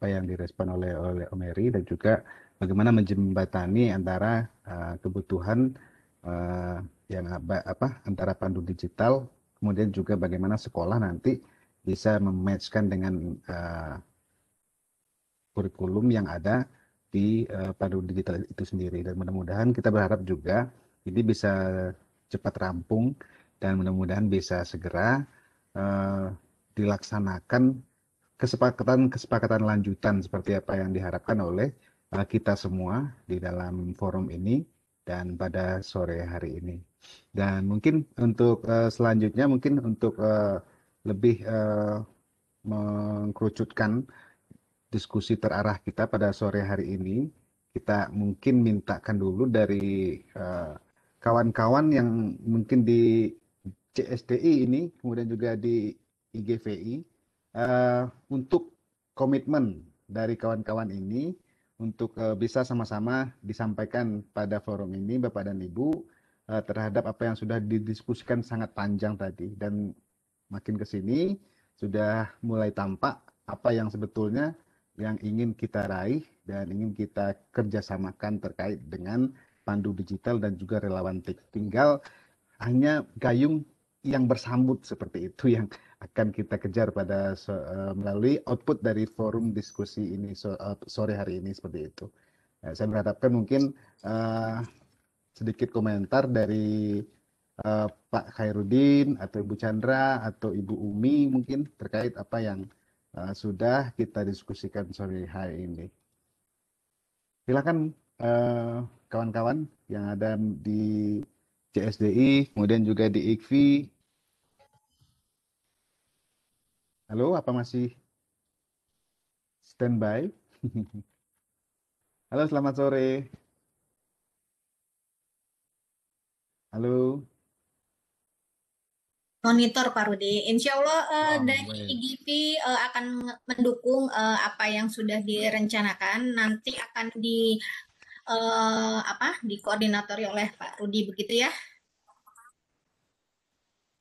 apa yang direspon oleh Om Heri dan juga bagaimana menjembatani antara kebutuhan yang antara pandu digital, kemudian juga bagaimana sekolah nanti bisa mematchkan dengan kurikulum yang ada di pandu digital itu sendiri. Dan mudah-mudahan kita berharap juga ini bisa cepat rampung dan mudah-mudahan bisa segera dilaksanakan kesepakatan lanjutan seperti apa yang diharapkan oleh kita semua di dalam forum ini dan pada sore hari ini. Dan mungkin untuk selanjutnya mungkin untuk lebih mengkerucutkan diskusi terarah kita pada sore hari ini, kita mungkin mintakan dulu dari kawan-kawan yang mungkin di CSDI ini, kemudian juga di IGVI, untuk komitmen dari kawan-kawan ini untuk bisa sama-sama disampaikan pada forum ini, Bapak dan Ibu, terhadap apa yang sudah didiskusikan sangat panjang tadi. Dan makin ke sini sudah mulai tampak apa yang sebetulnya yang ingin kita raih dan ingin kita kerjasamakan terkait dengan pandu digital dan juga relawan TIK. Tinggal hanya gayung yang bersambut seperti itu yang akan kita kejar pada melalui output dari forum diskusi ini sore hari ini seperti itu. Saya berharapkan mungkin sedikit komentar dari Pak Khairuddin atau Ibu Chandra atau Ibu Umi mungkin terkait apa yang sudah kita diskusikan sore hari ini. Silakan kawan-kawan yang ada di CSDI, kemudian juga di IKFI. Halo, apa masih standby? Halo, selamat sore. Halo. Monitor Pak Rudi. Insya Allah dari Baik. IGP akan mendukung apa yang sudah direncanakan. Nanti akan dikoordinatori oleh Pak Rudi begitu ya?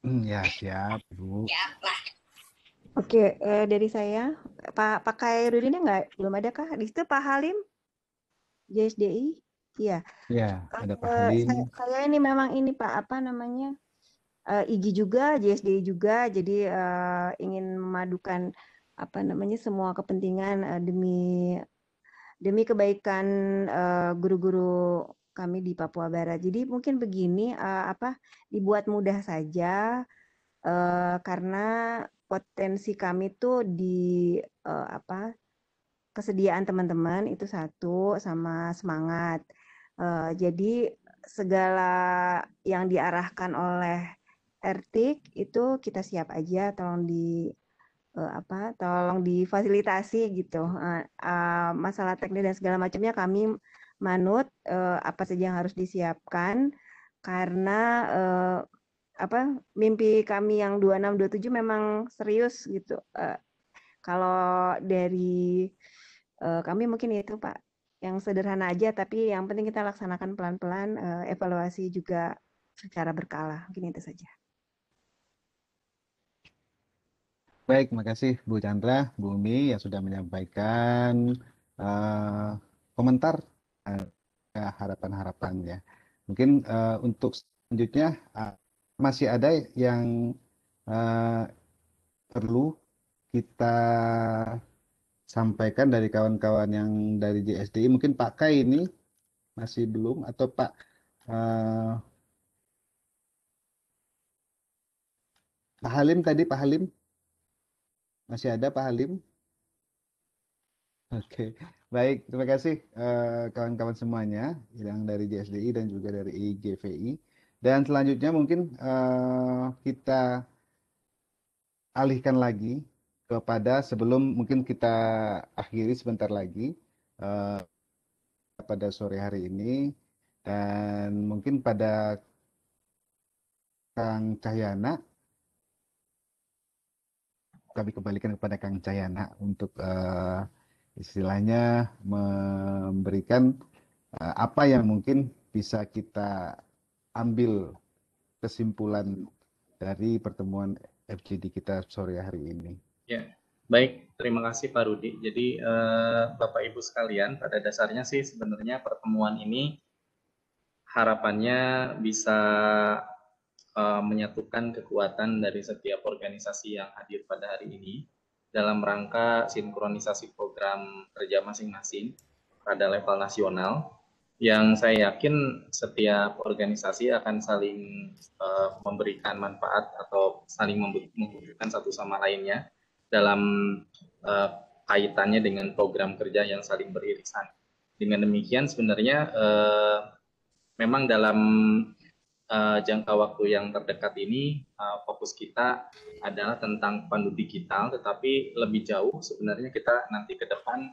Ya, siap, Bu. Siap lah. Oke, dari saya, Pak Khairuddin belum ada kah? Di situ Pak Halim, JSDI, iya. Ya, ada Pak Halim. Saya ini memang ini Pak, apa namanya, IGI juga, JSDI juga, jadi ingin memadukan apa namanya semua kepentingan demi kebaikan guru-guru kami di Papua Barat. Jadi mungkin begini, dibuat mudah saja karena potensi kami tuh di kesediaan teman-teman itu satu sama semangat. Jadi segala yang diarahkan oleh RTIK itu kita siap aja, tolong difasilitasi gitu. Masalah teknis dan segala macamnya kami manut apa saja yang harus disiapkan karena mimpi kami yang 26 27 memang serius gitu. Kalau dari kami mungkin itu Pak, yang sederhana aja tapi yang penting kita laksanakan pelan-pelan, evaluasi juga secara berkala. Mungkin itu saja. Baik, terima kasih Bu Chandra, Bu Umi yang sudah menyampaikan komentar harapan-harapannya. Mungkin untuk selanjutnya masih ada yang perlu kita sampaikan dari kawan-kawan yang dari JSDI. Mungkin Pak Kai ini masih belum atau Pak Halim tadi, Pak Halim masih ada Pak Halim? Oke, baik. Terima kasih kawan-kawan semuanya yang dari JSDI dan juga dari IGVI. Dan selanjutnya mungkin kita alihkan lagi kepada sebelum mungkin kita akhiri sebentar lagi pada sore hari ini dan mungkin pada Kang Cahyana kami kembalikan kepada Kang Cahyana untuk istilahnya memberikan apa yang mungkin bisa kita ambil kesimpulan dari pertemuan FGD kita sore hari ini. Ya. Baik, terima kasih Pak Rudi. Jadi Bapak Ibu sekalian, pada dasarnya sih sebenarnya pertemuan ini harapannya bisa menyatukan kekuatan dari setiap organisasi yang hadir pada hari ini dalam rangka sinkronisasi program kerja masing-masing pada level nasional, yang saya yakin setiap organisasi akan saling memberikan manfaat atau saling membutuhkan satu sama lainnya dalam kaitannya dengan program kerja yang saling beririsan. Dengan demikian sebenarnya memang dalam jangka waktu yang terdekat ini fokus kita adalah tentang pandu digital, tetapi lebih jauh sebenarnya kita nanti ke depan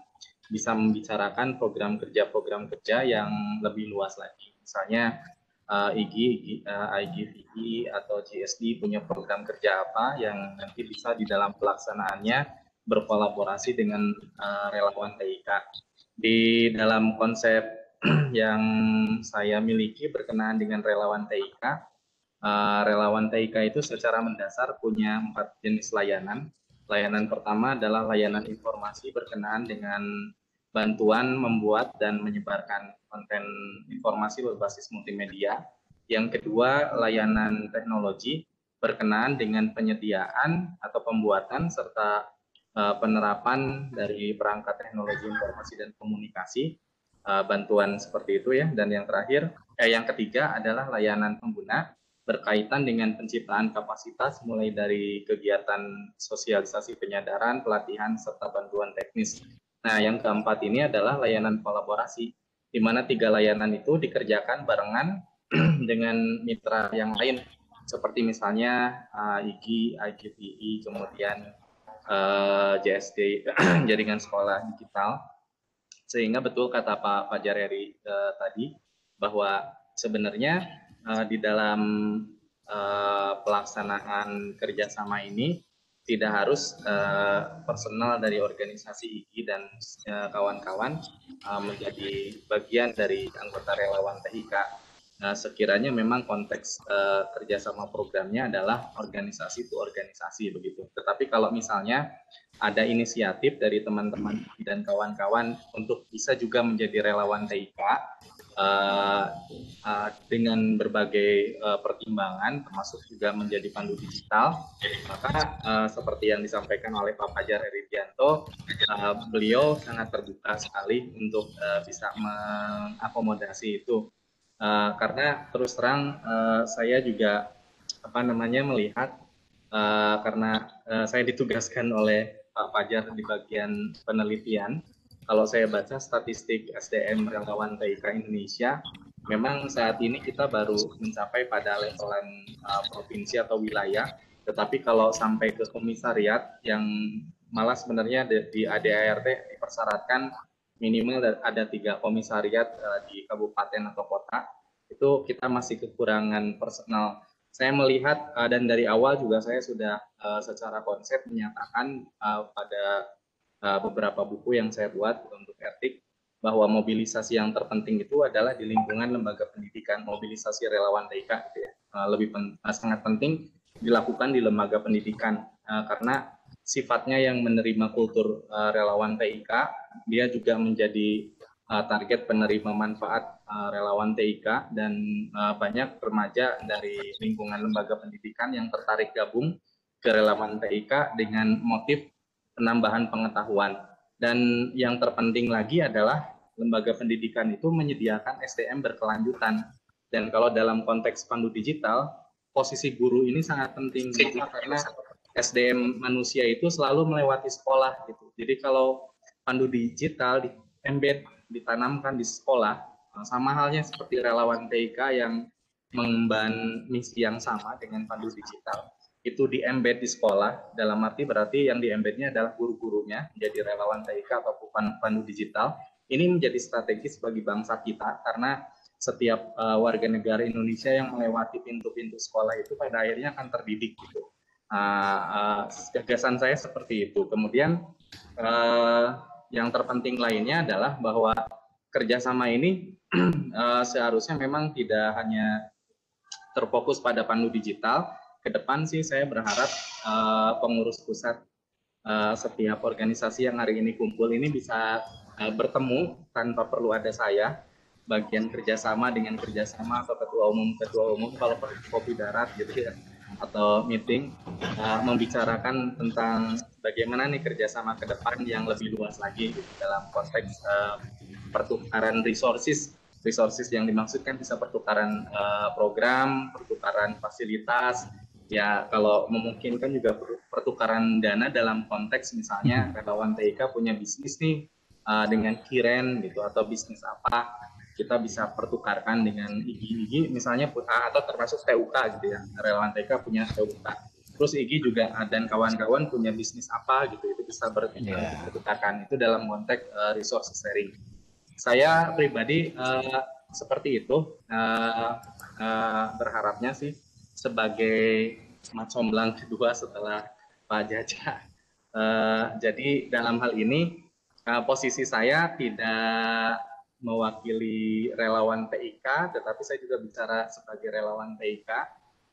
bisa membicarakan program kerja yang lebih luas lagi. Misalnya IGVI atau GSD punya program kerja apa yang nanti bisa di dalam pelaksanaannya berkolaborasi dengan relawan TIK. Di dalam konsep yang saya miliki berkenaan dengan relawan TIK. Relawan TIK itu secara mendasar punya 4 jenis layanan. Layanan pertama adalah layanan informasi berkenaan dengan bantuan membuat dan menyebarkan konten informasi berbasis multimedia. Yang kedua, layanan teknologi berkenaan dengan penyediaan atau pembuatan serta penerapan dari perangkat teknologi informasi dan komunikasi, bantuan seperti itu ya. Dan yang terakhir, yang ketiga adalah layanan pengguna berkaitan dengan penciptaan kapasitas mulai dari kegiatan sosialisasi penyadaran, pelatihan, serta bantuan teknis. Nah, yang keempat ini adalah layanan kolaborasi, di mana 3 layanan itu dikerjakan barengan dengan mitra yang lain, seperti misalnya IGI, IGVI, kemudian JSD, Jaringan Sekolah Digital. Sehingga betul kata Pak Fajar Eri tadi, bahwa sebenarnya di dalam pelaksanaan kerjasama ini tidak harus personal dari organisasi IGI dan kawan-kawan menjadi bagian dari anggota relawan TIK. Sekiranya memang konteks kerjasama programnya adalah organisasi itu organisasi begitu. Tetapi kalau misalnya ada inisiatif dari teman-teman dan kawan-kawan untuk bisa juga menjadi relawan TIK dengan berbagai pertimbangan, termasuk juga menjadi pandu digital, maka seperti yang disampaikan oleh Pak Fajar Heridianto, beliau sangat terbuka sekali untuk bisa mengakomodasi itu. Karena terus terang saya juga melihat karena saya ditugaskan oleh Pak Fajar di bagian penelitian. Kalau saya baca statistik SDM relawan TIK Indonesia, memang saat ini kita baru mencapai pada levelan provinsi atau wilayah, tetapi kalau sampai ke komisariat yang malah sebenarnya di ADART dipersyaratkan minimal ada 3 komisariat di kabupaten atau kota, itu kita masih kekurangan personal. Saya melihat dan dari awal juga saya sudah secara konsep menyatakan pada beberapa buku yang saya buat untuk etik, bahwa mobilisasi yang terpenting itu adalah di lingkungan lembaga pendidikan, mobilisasi relawan TIK gitu ya. Sangat penting dilakukan di lembaga pendidikan karena sifatnya yang menerima kultur relawan TIK, dia juga menjadi target penerima manfaat relawan TIK, dan banyak remaja dari lingkungan lembaga pendidikan yang tertarik gabung ke relawan TIK dengan motif penambahan pengetahuan. Dan yang terpenting lagi adalah lembaga pendidikan itu menyediakan SDM berkelanjutan. Dan kalau dalam konteks pandu digital, posisi guru ini sangat penting karena SDM manusia itu selalu melewati sekolah gitu. Jadi kalau pandu digital di embed, ditanamkan di sekolah, sama halnya seperti relawan TIK yang mengemban misi yang sama dengan pandu digital, itu di-embed di sekolah, dalam arti berarti yang di-embednya adalah guru-gurunya menjadi relawan TIK atau pandu digital. Ini menjadi strategis bagi bangsa kita karena setiap warga negara Indonesia yang melewati pintu-pintu sekolah itu pada akhirnya akan terdidik gitu. Gagasan saya seperti itu. Kemudian yang terpenting lainnya adalah bahwa kerjasama ini seharusnya memang tidak hanya terfokus pada pandu digital. Ke depan sih saya berharap pengurus pusat setiap organisasi yang hari ini kumpul ini bisa bertemu tanpa perlu ada saya, bagian kerjasama dengan kerjasama atau ketua umum kalau kopi darat gitu ya, atau meeting membicarakan tentang bagaimana nih kerjasama ke depan yang lebih luas lagi gitu, dalam konteks pertukaran resources yang dimaksudkan bisa pertukaran program, pertukaran fasilitas, ya kalau memungkinkan juga pertukaran dana dalam konteks misalnya relawan TIK punya bisnis nih dengan Kiren gitu atau bisnis apa, kita bisa pertukarkan dengan IGI misalnya atau termasuk TUK gitu ya, relawan TIK punya TUK, terus IGI juga dan kawan-kawan punya bisnis apa gitu, itu bisa bertukarkan, itu dalam konteks resource sharing. Saya pribadi seperti itu, berharapnya sih sebagai Macomblang kedua setelah Pak Jaja. Jadi dalam hal ini posisi saya tidak mewakili relawan TIK, tetapi saya juga bicara sebagai relawan TIK.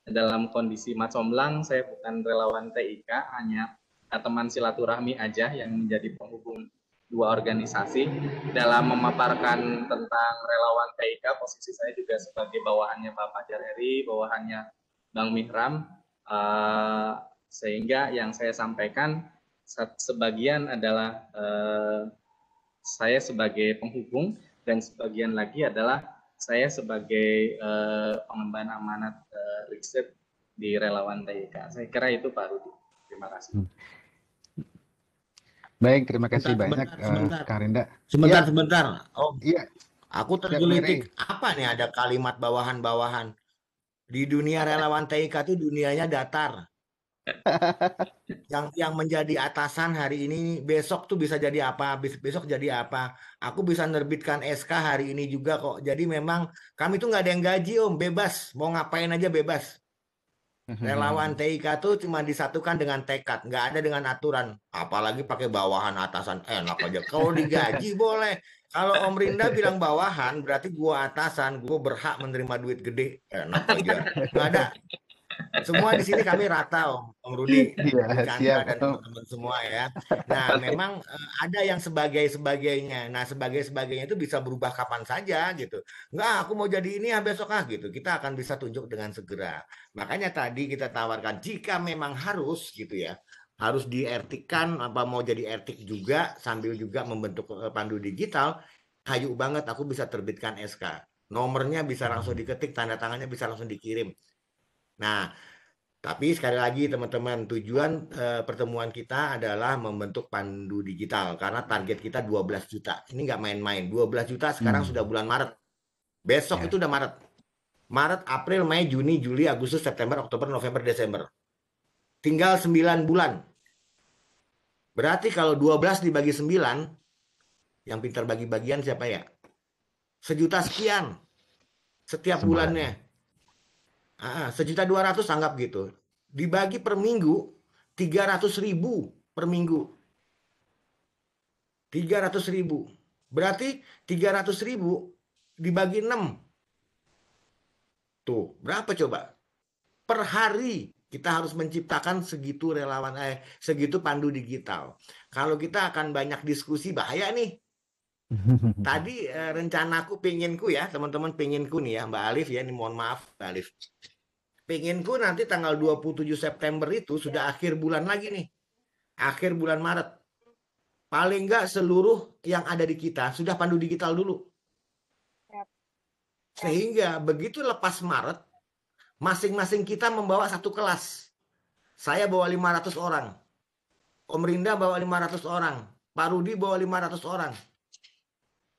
Dalam kondisi Macomblang, saya bukan relawan TIK, hanya teman silaturahmi aja yang menjadi penghubung dua organisasi. Dalam memaparkan tentang relawan TIK, posisi saya juga sebagai bawahannya Pak Fajar Eri, bawahannya Bang Mihram, sehingga yang saya sampaikan sebagian adalah saya sebagai penghubung dan sebagian lagi adalah saya sebagai pengemban amanat riset di relawan TIK. Saya kira itu Pak Rudi. Terima kasih. Baik, terima kasih banyak Kang Rinda. Sebentar. Oh, iya. Aku tergelitik. Apa nih ada kalimat bawahan-bawahan? Di dunia relawan TIK itu dunianya datar. Yang menjadi atasan hari ini, besok tuh bisa jadi apa, besok jadi apa. Aku bisa nerbitkan SK hari ini juga kok. Jadi memang kami tuh nggak ada yang gaji bebas. Mau ngapain aja bebas. Relawan TIK tuh cuma disatukan dengan tekad, nggak ada dengan aturan. Apalagi pakai bawahan atasan, enak aja. Kalau digaji boleh. Kalau Om Rinda bilang bawahan, berarti gua atasan, gua berhak menerima duit gede. Enak aja. Nggak ada. Semua di sini kami rata, Om Rudi, Chandra dan teman-teman semua ya. Nah, memang ada yang sebagainya. Nah, sebagainya itu bisa berubah kapan saja gitu. Enggak, aku mau jadi ini ya besok gitu. Kita akan bisa tunjuk dengan segera. Makanya tadi kita tawarkan jika memang harus gitu ya, harus diertikan apa mau jadi ertik juga sambil juga membentuk pandu digital, hayu banget aku bisa terbitkan SK. Nomornya bisa langsung diketik, tanda tangannya bisa langsung dikirim. Nah, tapi sekali lagi teman-teman, tujuan pertemuan kita adalah membentuk pandu digital karena target kita 12 juta. Ini nggak main-main. 12 juta sekarang sudah bulan Maret. Besok itu udah Maret. Maret, April, Mei, Juni, Juli, Agustus, September, Oktober, November, Desember. Tinggal 9 bulan. Berarti kalau 12 dibagi 9, yang pintar bagi-bagian siapa ya? 1 juta sekian setiap bulannya. 1.200.000 anggap gitu. Dibagi per minggu 300.000 per minggu. 300.000. Berarti 300.000 dibagi 6. Tuh, berapa coba? Per hari kita harus menciptakan segitu relawan segitu pandu digital. Kalau kita akan banyak diskusi bahaya nih. Tadi rencanaku penginku ya, teman-teman penginku nih ya, Mbak Alif ya, ini mohon maaf Mbak Alif. Penginku nanti tanggal 27 September itu sudah akhir bulan lagi nih. Akhir bulan Maret. Paling enggak seluruh yang ada di kita sudah pandu digital dulu. Sehingga begitu lepas Maret, masing-masing kita membawa satu kelas. Saya bawa 500 orang. Om Rinda bawa 500 orang. Pak Rudi bawa 500 orang.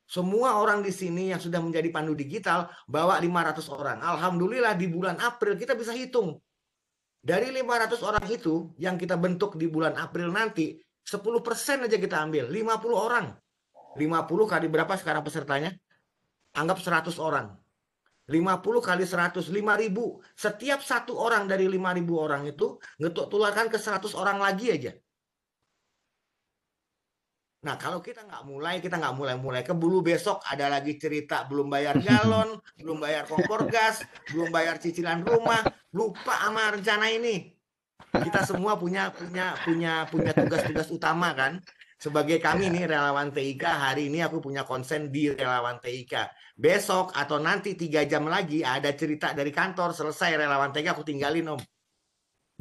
Semua orang di sini yang sudah menjadi pandu digital bawa 500 orang. Alhamdulillah di bulan April kita bisa hitung. Dari 500 orang itu yang kita bentuk di bulan April nanti, 10% aja kita ambil, 50 orang. 50 kali berapa sekarang pesertanya? Anggap 100 orang. 50 kali 100, 5.000. Setiap satu orang dari 5.000 orang itu tularkan ke 100 orang lagi aja. Nah, kalau kita nggak mulai keburu besok ada lagi cerita belum bayar galon, belum bayar kompor gas, belum bayar cicilan rumah, lupa sama rencana ini. Kita semua punya tugas-tugas utama kan. Sebagai kami nih relawan TIK, hari ini aku punya konsen di relawan TIK. Besok atau nanti 3 jam lagi ada cerita dari kantor, selesai relawan TIK aku tinggalin Om.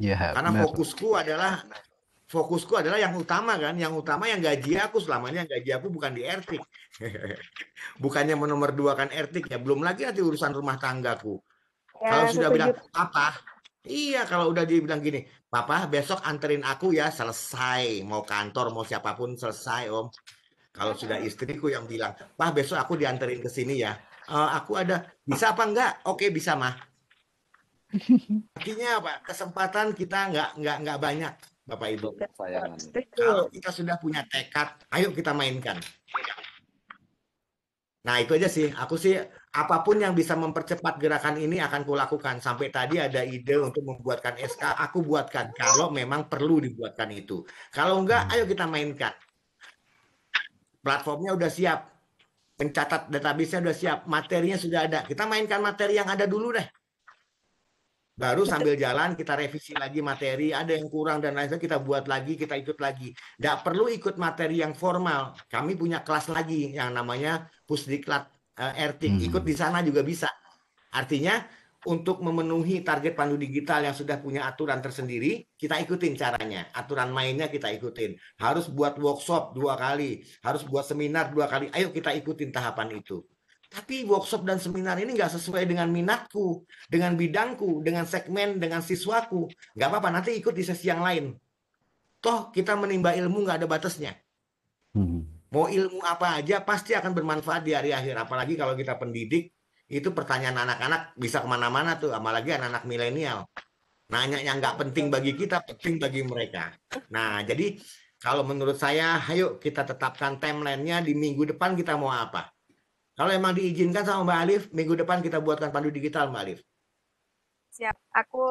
Ya, Karena benar. fokusku adalah yang utama kan. Yang utama yang gaji aku, selamanya gaji aku bukan di RT. Bukannya menomorduakan RT ya. Belum lagi nanti urusan rumah tanggaku. Kalau Ya, sudah setuju. bilang, Papa, iya kalau udah dibilang gini, Papa besok anterin aku ya, selesai. Mau kantor, mau siapapun selesai Om. Kalau sudah istriku yang bilang, Pak besok aku dianterin ke sini ya. Aku ada, bisa apa enggak? Oke bisa mah. Artinya apa? Kesempatan kita nggak banyak, Bapak Ibu. Sayangan. Kalau kita sudah punya tekad, ayo kita mainkan. Nah itu aja sih, aku sih apapun yang bisa mempercepat gerakan ini akan kulakukan. Sampai tadi ada ide untuk membuatkan SK, aku buatkan. Kalau memang perlu dibuatkan itu. Kalau enggak, ayo kita mainkan. Platformnya udah siap, pencatat database-nya udah siap, materinya sudah ada. Kita mainkan materi yang ada dulu deh. Baru sambil jalan kita revisi lagi materi, ada yang kurang dan lain-lain kita buat lagi, kita ikut lagi. Nggak perlu ikut materi yang formal. Kami punya kelas lagi yang namanya Pusdiklat RT. Ikut di sana juga bisa. Artinya untuk memenuhi target Pandu Digital yang sudah punya aturan tersendiri, kita ikutin caranya. Aturan mainnya kita ikutin. Harus buat workshop 2 kali, harus buat seminar 2 kali. Ayo kita ikutin tahapan itu. Tapi workshop dan seminar ini nggak sesuai dengan minatku, dengan bidangku, dengan segmen, dengan siswaku. Nggak apa-apa, nanti ikut di sesi yang lain. Toh kita menimba ilmu nggak ada batasnya. Mau ilmu apa aja pasti akan bermanfaat di hari akhir. Apalagi kalau kita pendidik, itu pertanyaan anak-anak bisa kemana-mana tuh. Apalagi anak-anak milenial. Nanya yang nggak penting bagi kita, penting bagi mereka. Nah, jadi kalau menurut saya, ayo kita tetapkan timeline-nya di minggu depan kita mau apa. Kalau emang diizinkan sama Mbak Alif, minggu depan kita buatkan Pandu Digital, Mbak Alif. Siap. Aku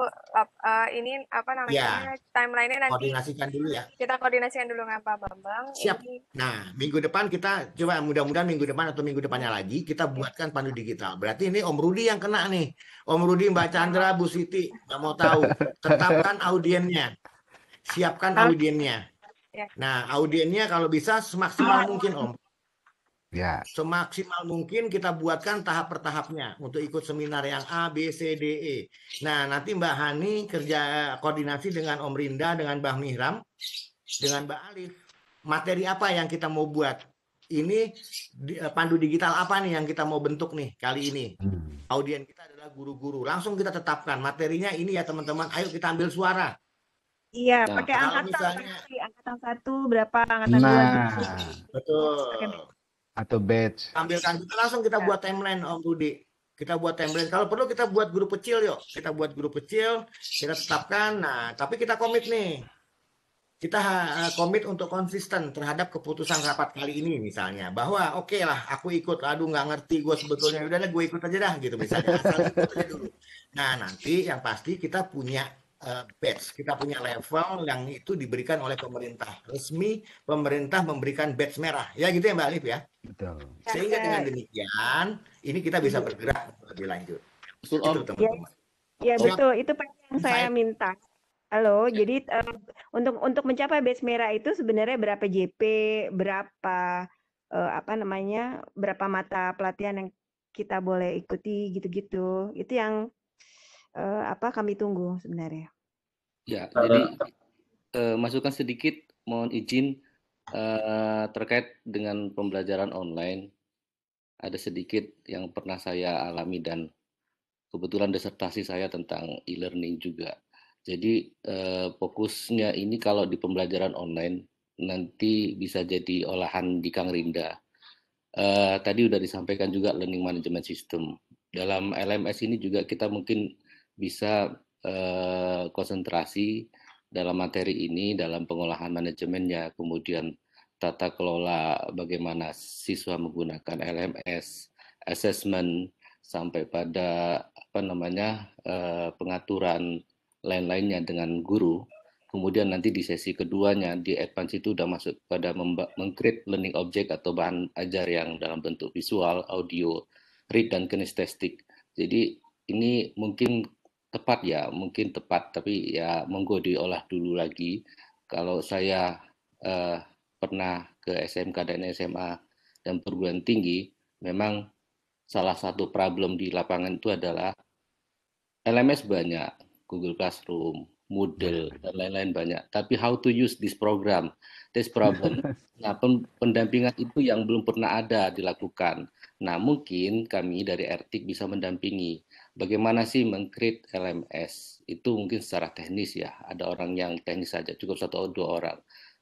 ini apa namanya Ya, timeline-nya nanti koordinasikan dulu ya. kita koordinasikan dulu dengan Pak Bambang. Siap. Ini Nah, minggu depan kita coba mudah-mudahan minggu depan atau minggu depannya lagi kita buatkan Pandu Digital. Berarti ini Om Rudi yang kena nih. Om Rudi, Mbak Chandra, Bu Siti, nggak mau tahu. Tetapkan audiennya. Siapkan audiennya. Nah, audiennya kalau bisa semaksimal mungkin, Om. Ya. Semaksimal mungkin kita buatkan tahap per tahapnya untuk ikut seminar yang A, B, C, D, E. Nah, nanti Mbak Hani kerja koordinasi dengan Om Rinda, dengan Mbak Mihram, dengan Mbak Alif. Materi apa yang kita mau buat? Ini Pandu Digital apa nih yang kita mau bentuk nih kali ini? Audien kita adalah guru-guru. Langsung kita tetapkan materinya ini ya teman-teman. Ayo kita ambil suara. Iya, pakai angkatan. Misalnya, angkatan 1 berapa, angkatan 2 gitu. Betul. Atau batch. Ambilkan kita langsung kita buat timeline Om Rudi. Kita buat timeline. Kalau perlu kita buat grup kecil yuk. Kita buat grup kecil, kita tetapkan. Nah, tapi kita komit nih. Kita komit untuk konsisten terhadap keputusan rapat kali ini misalnya. Bahwa oke lah aku ikut. Aduh nggak ngerti gue sebetulnya. Udah gue ikut aja dah gitu misalnya. Asal ikut aja dulu. Nah nanti yang pasti kita punya batch, kita punya level yang itu diberikan oleh pemerintah resmi, pemerintah memberikan batch merah, ya gitu ya Mbak Alif ya. Betul. Sehingga dengan demikian ini kita bisa bergerak lebih lanjut. Betul Om. Ya betul, itu yang saya minta. Halo, jadi untuk mencapai batch merah itu sebenarnya berapa JP, berapa berapa mata pelatihan yang kita boleh ikuti gitu-gitu. Itu yang kami tunggu sebenarnya. Ya, jadi masukan sedikit, mohon izin terkait dengan pembelajaran online. Ada sedikit yang pernah saya alami dan kebetulan disertasi saya tentang e-learning juga. Jadi fokusnya ini kalau di pembelajaran online nanti bisa jadi olahan di Kang Rinda. Tadi udah disampaikan juga learning management system. Dalam LMS ini juga kita mungkin bisa konsentrasi dalam materi ini, dalam pengolahan manajemennya, kemudian tata kelola bagaimana siswa menggunakan LMS, assessment, sampai pada pengaturan lain-lainnya dengan guru. Kemudian nanti di sesi keduanya di advance itu udah masuk pada meng-create learning object atau bahan ajar yang dalam bentuk visual, audio, read dan kinestestik. Jadi ini mungkin tepat ya, mungkin tepat, tapi ya monggo diolah dulu lagi. Kalau saya pernah ke SMK dan SMA dan perguruan tinggi, memang salah satu problem di lapangan itu adalah LMS banyak, Google Classroom, Moodle, dan lain-lain banyak. Tapi how to use this program, this problem. Nah, pendampingan itu yang belum pernah ada dilakukan. Nah, mungkin kami dari RTIK bisa mendampingi. Bagaimana sih meng-create LMS? Itu mungkin secara teknis ya. Ada orang yang teknis saja, cukup 1 atau 2 orang.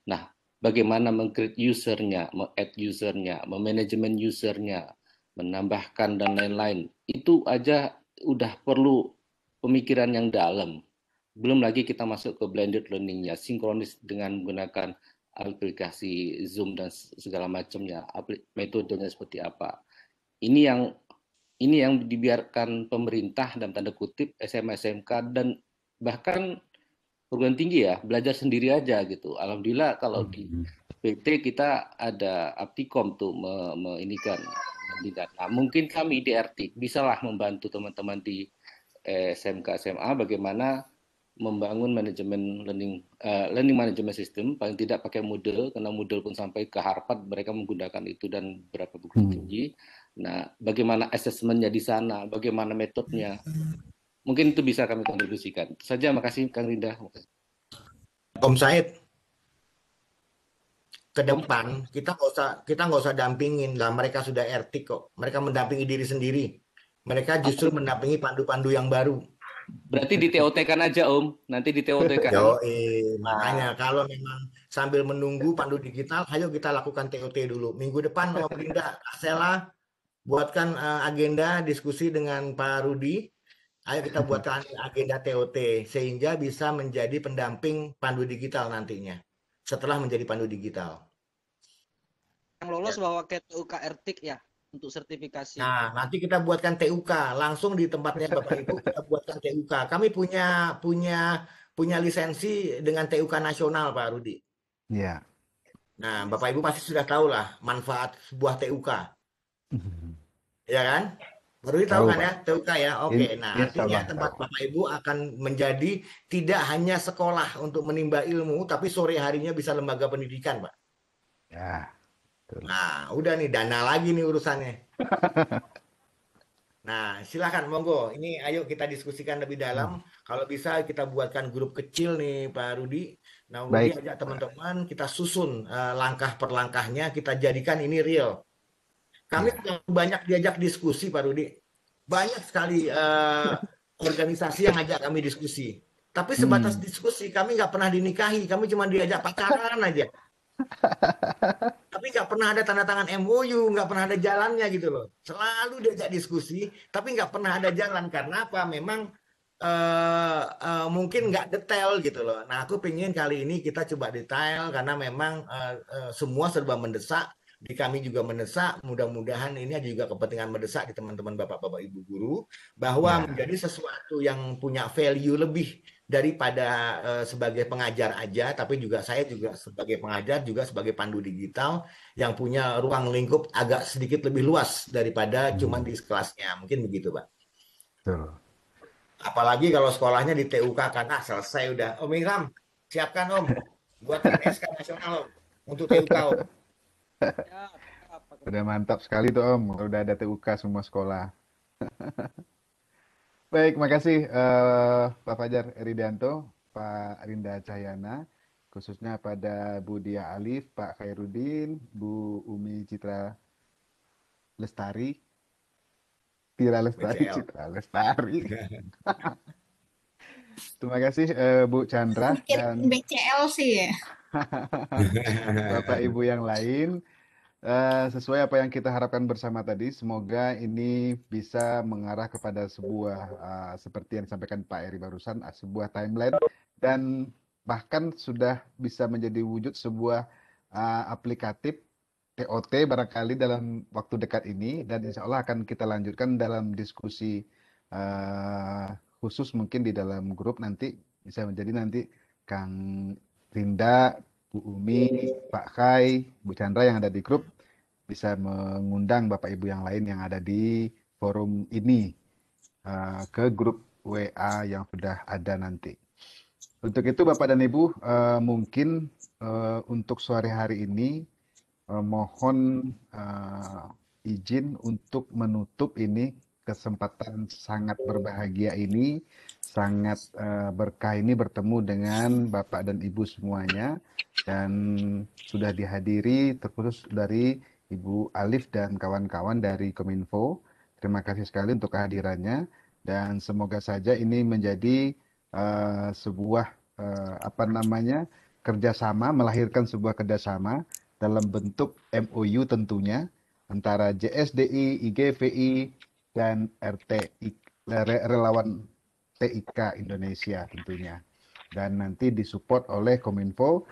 Nah, bagaimana meng-create usernya, meng-add usernya, memanajemen usernya, menambahkan dan lain-lain. Itu aja udah perlu pemikiran yang dalam. Belum lagi kita masuk ke blended learning-nya, sinkronis dengan menggunakan aplikasi Zoom dan segala macamnya, metodenya seperti apa. Ini yang dibiarkan pemerintah dalam tanda kutip SMA SMK dan bahkan perguruan tinggi ya belajar sendiri aja gitu. Alhamdulillah kalau di PT kita ada Aptikom tuh meinikan. Nah, mungkin kami di RTIK bisalah membantu teman-teman di SMK SMA bagaimana membangun manajemen learning management system, paling tidak pakai Moodle, karena Moodle pun sampai ke Harvard mereka menggunakan itu dan beberapa perguruan tinggi. Nah, bagaimana asesmennya di sana, bagaimana metodenya, mungkin itu bisa kami kontribusikan. Itu saja, makasih Kang Rinda. Om Said, ke depan kita nggak usah dampingin lah, mereka sudah RTIK kok, mereka mendampingi diri sendiri, mereka justru mendampingi pandu-pandu yang baru. Berarti di TOT-kan aja Om, nanti di TOT-kan. Makanya kalau memang sambil menunggu pandu digital, ayo kita lakukan TOT dulu. Minggu depan Om Rinda, Sela, buatkan agenda diskusi dengan Pak Rudi. Ayo kita buatkan agenda TOT sehingga bisa menjadi pendamping pandu digital nantinya setelah menjadi pandu digital. Yang lolos bawa ke TUK RTIK ya untuk sertifikasi. Nah, nanti kita buatkan TUK langsung di tempatnya Bapak Ibu, kita buatkan TUK. Kami punya lisensi dengan TUK nasional Pak Rudi. Iya. Nah, Bapak Ibu pasti sudah tahu lah manfaat sebuah TUK. Ya kan? Baru tahu kan ya TUK ya? Oke. Nah, artinya tempat Bapak Ibu akan menjadi tidak hanya sekolah untuk menimba ilmu, tapi sore harinya bisa lembaga pendidikan, Pak. Ya. Nah, udah nih dana lagi nih urusannya. Nah, silakan monggo. Ini ayo kita diskusikan lebih dalam. Kalau bisa kita buatkan grup kecil nih Pak Rudi. Nah, Rudi ajak teman-teman kita susun langkah per langkahnya, kita jadikan ini real. Kami banyak diajak diskusi Pak Rudi. Banyak sekali organisasi yang ajak kami diskusi. Tapi sebatas diskusi, kami nggak pernah dinikahi. Kami cuma diajak pacaran aja. Tapi nggak pernah ada tanda tangan MOU, nggak pernah ada jalannya gitu loh. Selalu diajak diskusi, tapi nggak pernah ada jalan. Karena apa? Memang mungkin nggak detail gitu loh. Nah, aku pengen kali ini kita coba detail karena memang semua serba mendesak. Di kami juga mendesak, mudah-mudahan ini ada juga kepentingan mendesak di teman-teman bapak-bapak ibu guru bahwa menjadi sesuatu yang punya value lebih daripada sebagai pengajar aja, tapi juga saya juga sebagai pengajar juga sebagai pandu digital yang punya ruang lingkup agak sedikit lebih luas daripada cuma di kelasnya, mungkin begitu Pak. Betul. Apalagi kalau sekolahnya di TUK kan, selesai udah. Om Ikram, siapkan Om, buatkan SK nasional Om untuk TUK Om. Udah mantap sekali tuh Om, udah ada TUK semua sekolah. Baik, makasih Pak Fajar Eridanto, Pak Rinda Cahyana, khususnya pada Bu Dia Alif, Pak Khairuddin, Bu Umi Citra Lestari, Citra Lestari. Terima kasih Bu Chandra dan BCL sih ya. Bapak Ibu yang lain. Sesuai apa yang kita harapkan bersama tadi, semoga ini bisa mengarah kepada sebuah seperti yang disampaikan Pak Eri barusan, sebuah timeline dan bahkan sudah bisa menjadi wujud sebuah aplikatif TOT barangkali dalam waktu dekat ini, dan insya Allah akan kita lanjutkan dalam diskusi khusus mungkin di dalam grup nanti, bisa menjadi nanti Kang Rinda, Bu Umi, Pak Khai, Bu Chandra yang ada di grup bisa mengundang Bapak Ibu yang lain yang ada di forum ini ke grup WA yang sudah ada nanti. Untuk itu Bapak dan Ibu, mungkin untuk sore hari ini mohon izin untuk menutup ini kesempatan sangat berbahagia ini, sangat berkah ini bertemu dengan Bapak dan Ibu semuanya, dan sudah dihadiri terkhusus dari Ibu Alif dan kawan-kawan dari Kominfo. Terima kasih sekali untuk kehadirannya, dan semoga saja ini menjadi sebuah kerjasama, melahirkan sebuah kerjasama dalam bentuk MOU tentunya antara JSDI, IGVI, dan RTI, relawan TIK Indonesia tentunya. Dan nanti disupport oleh Kominfo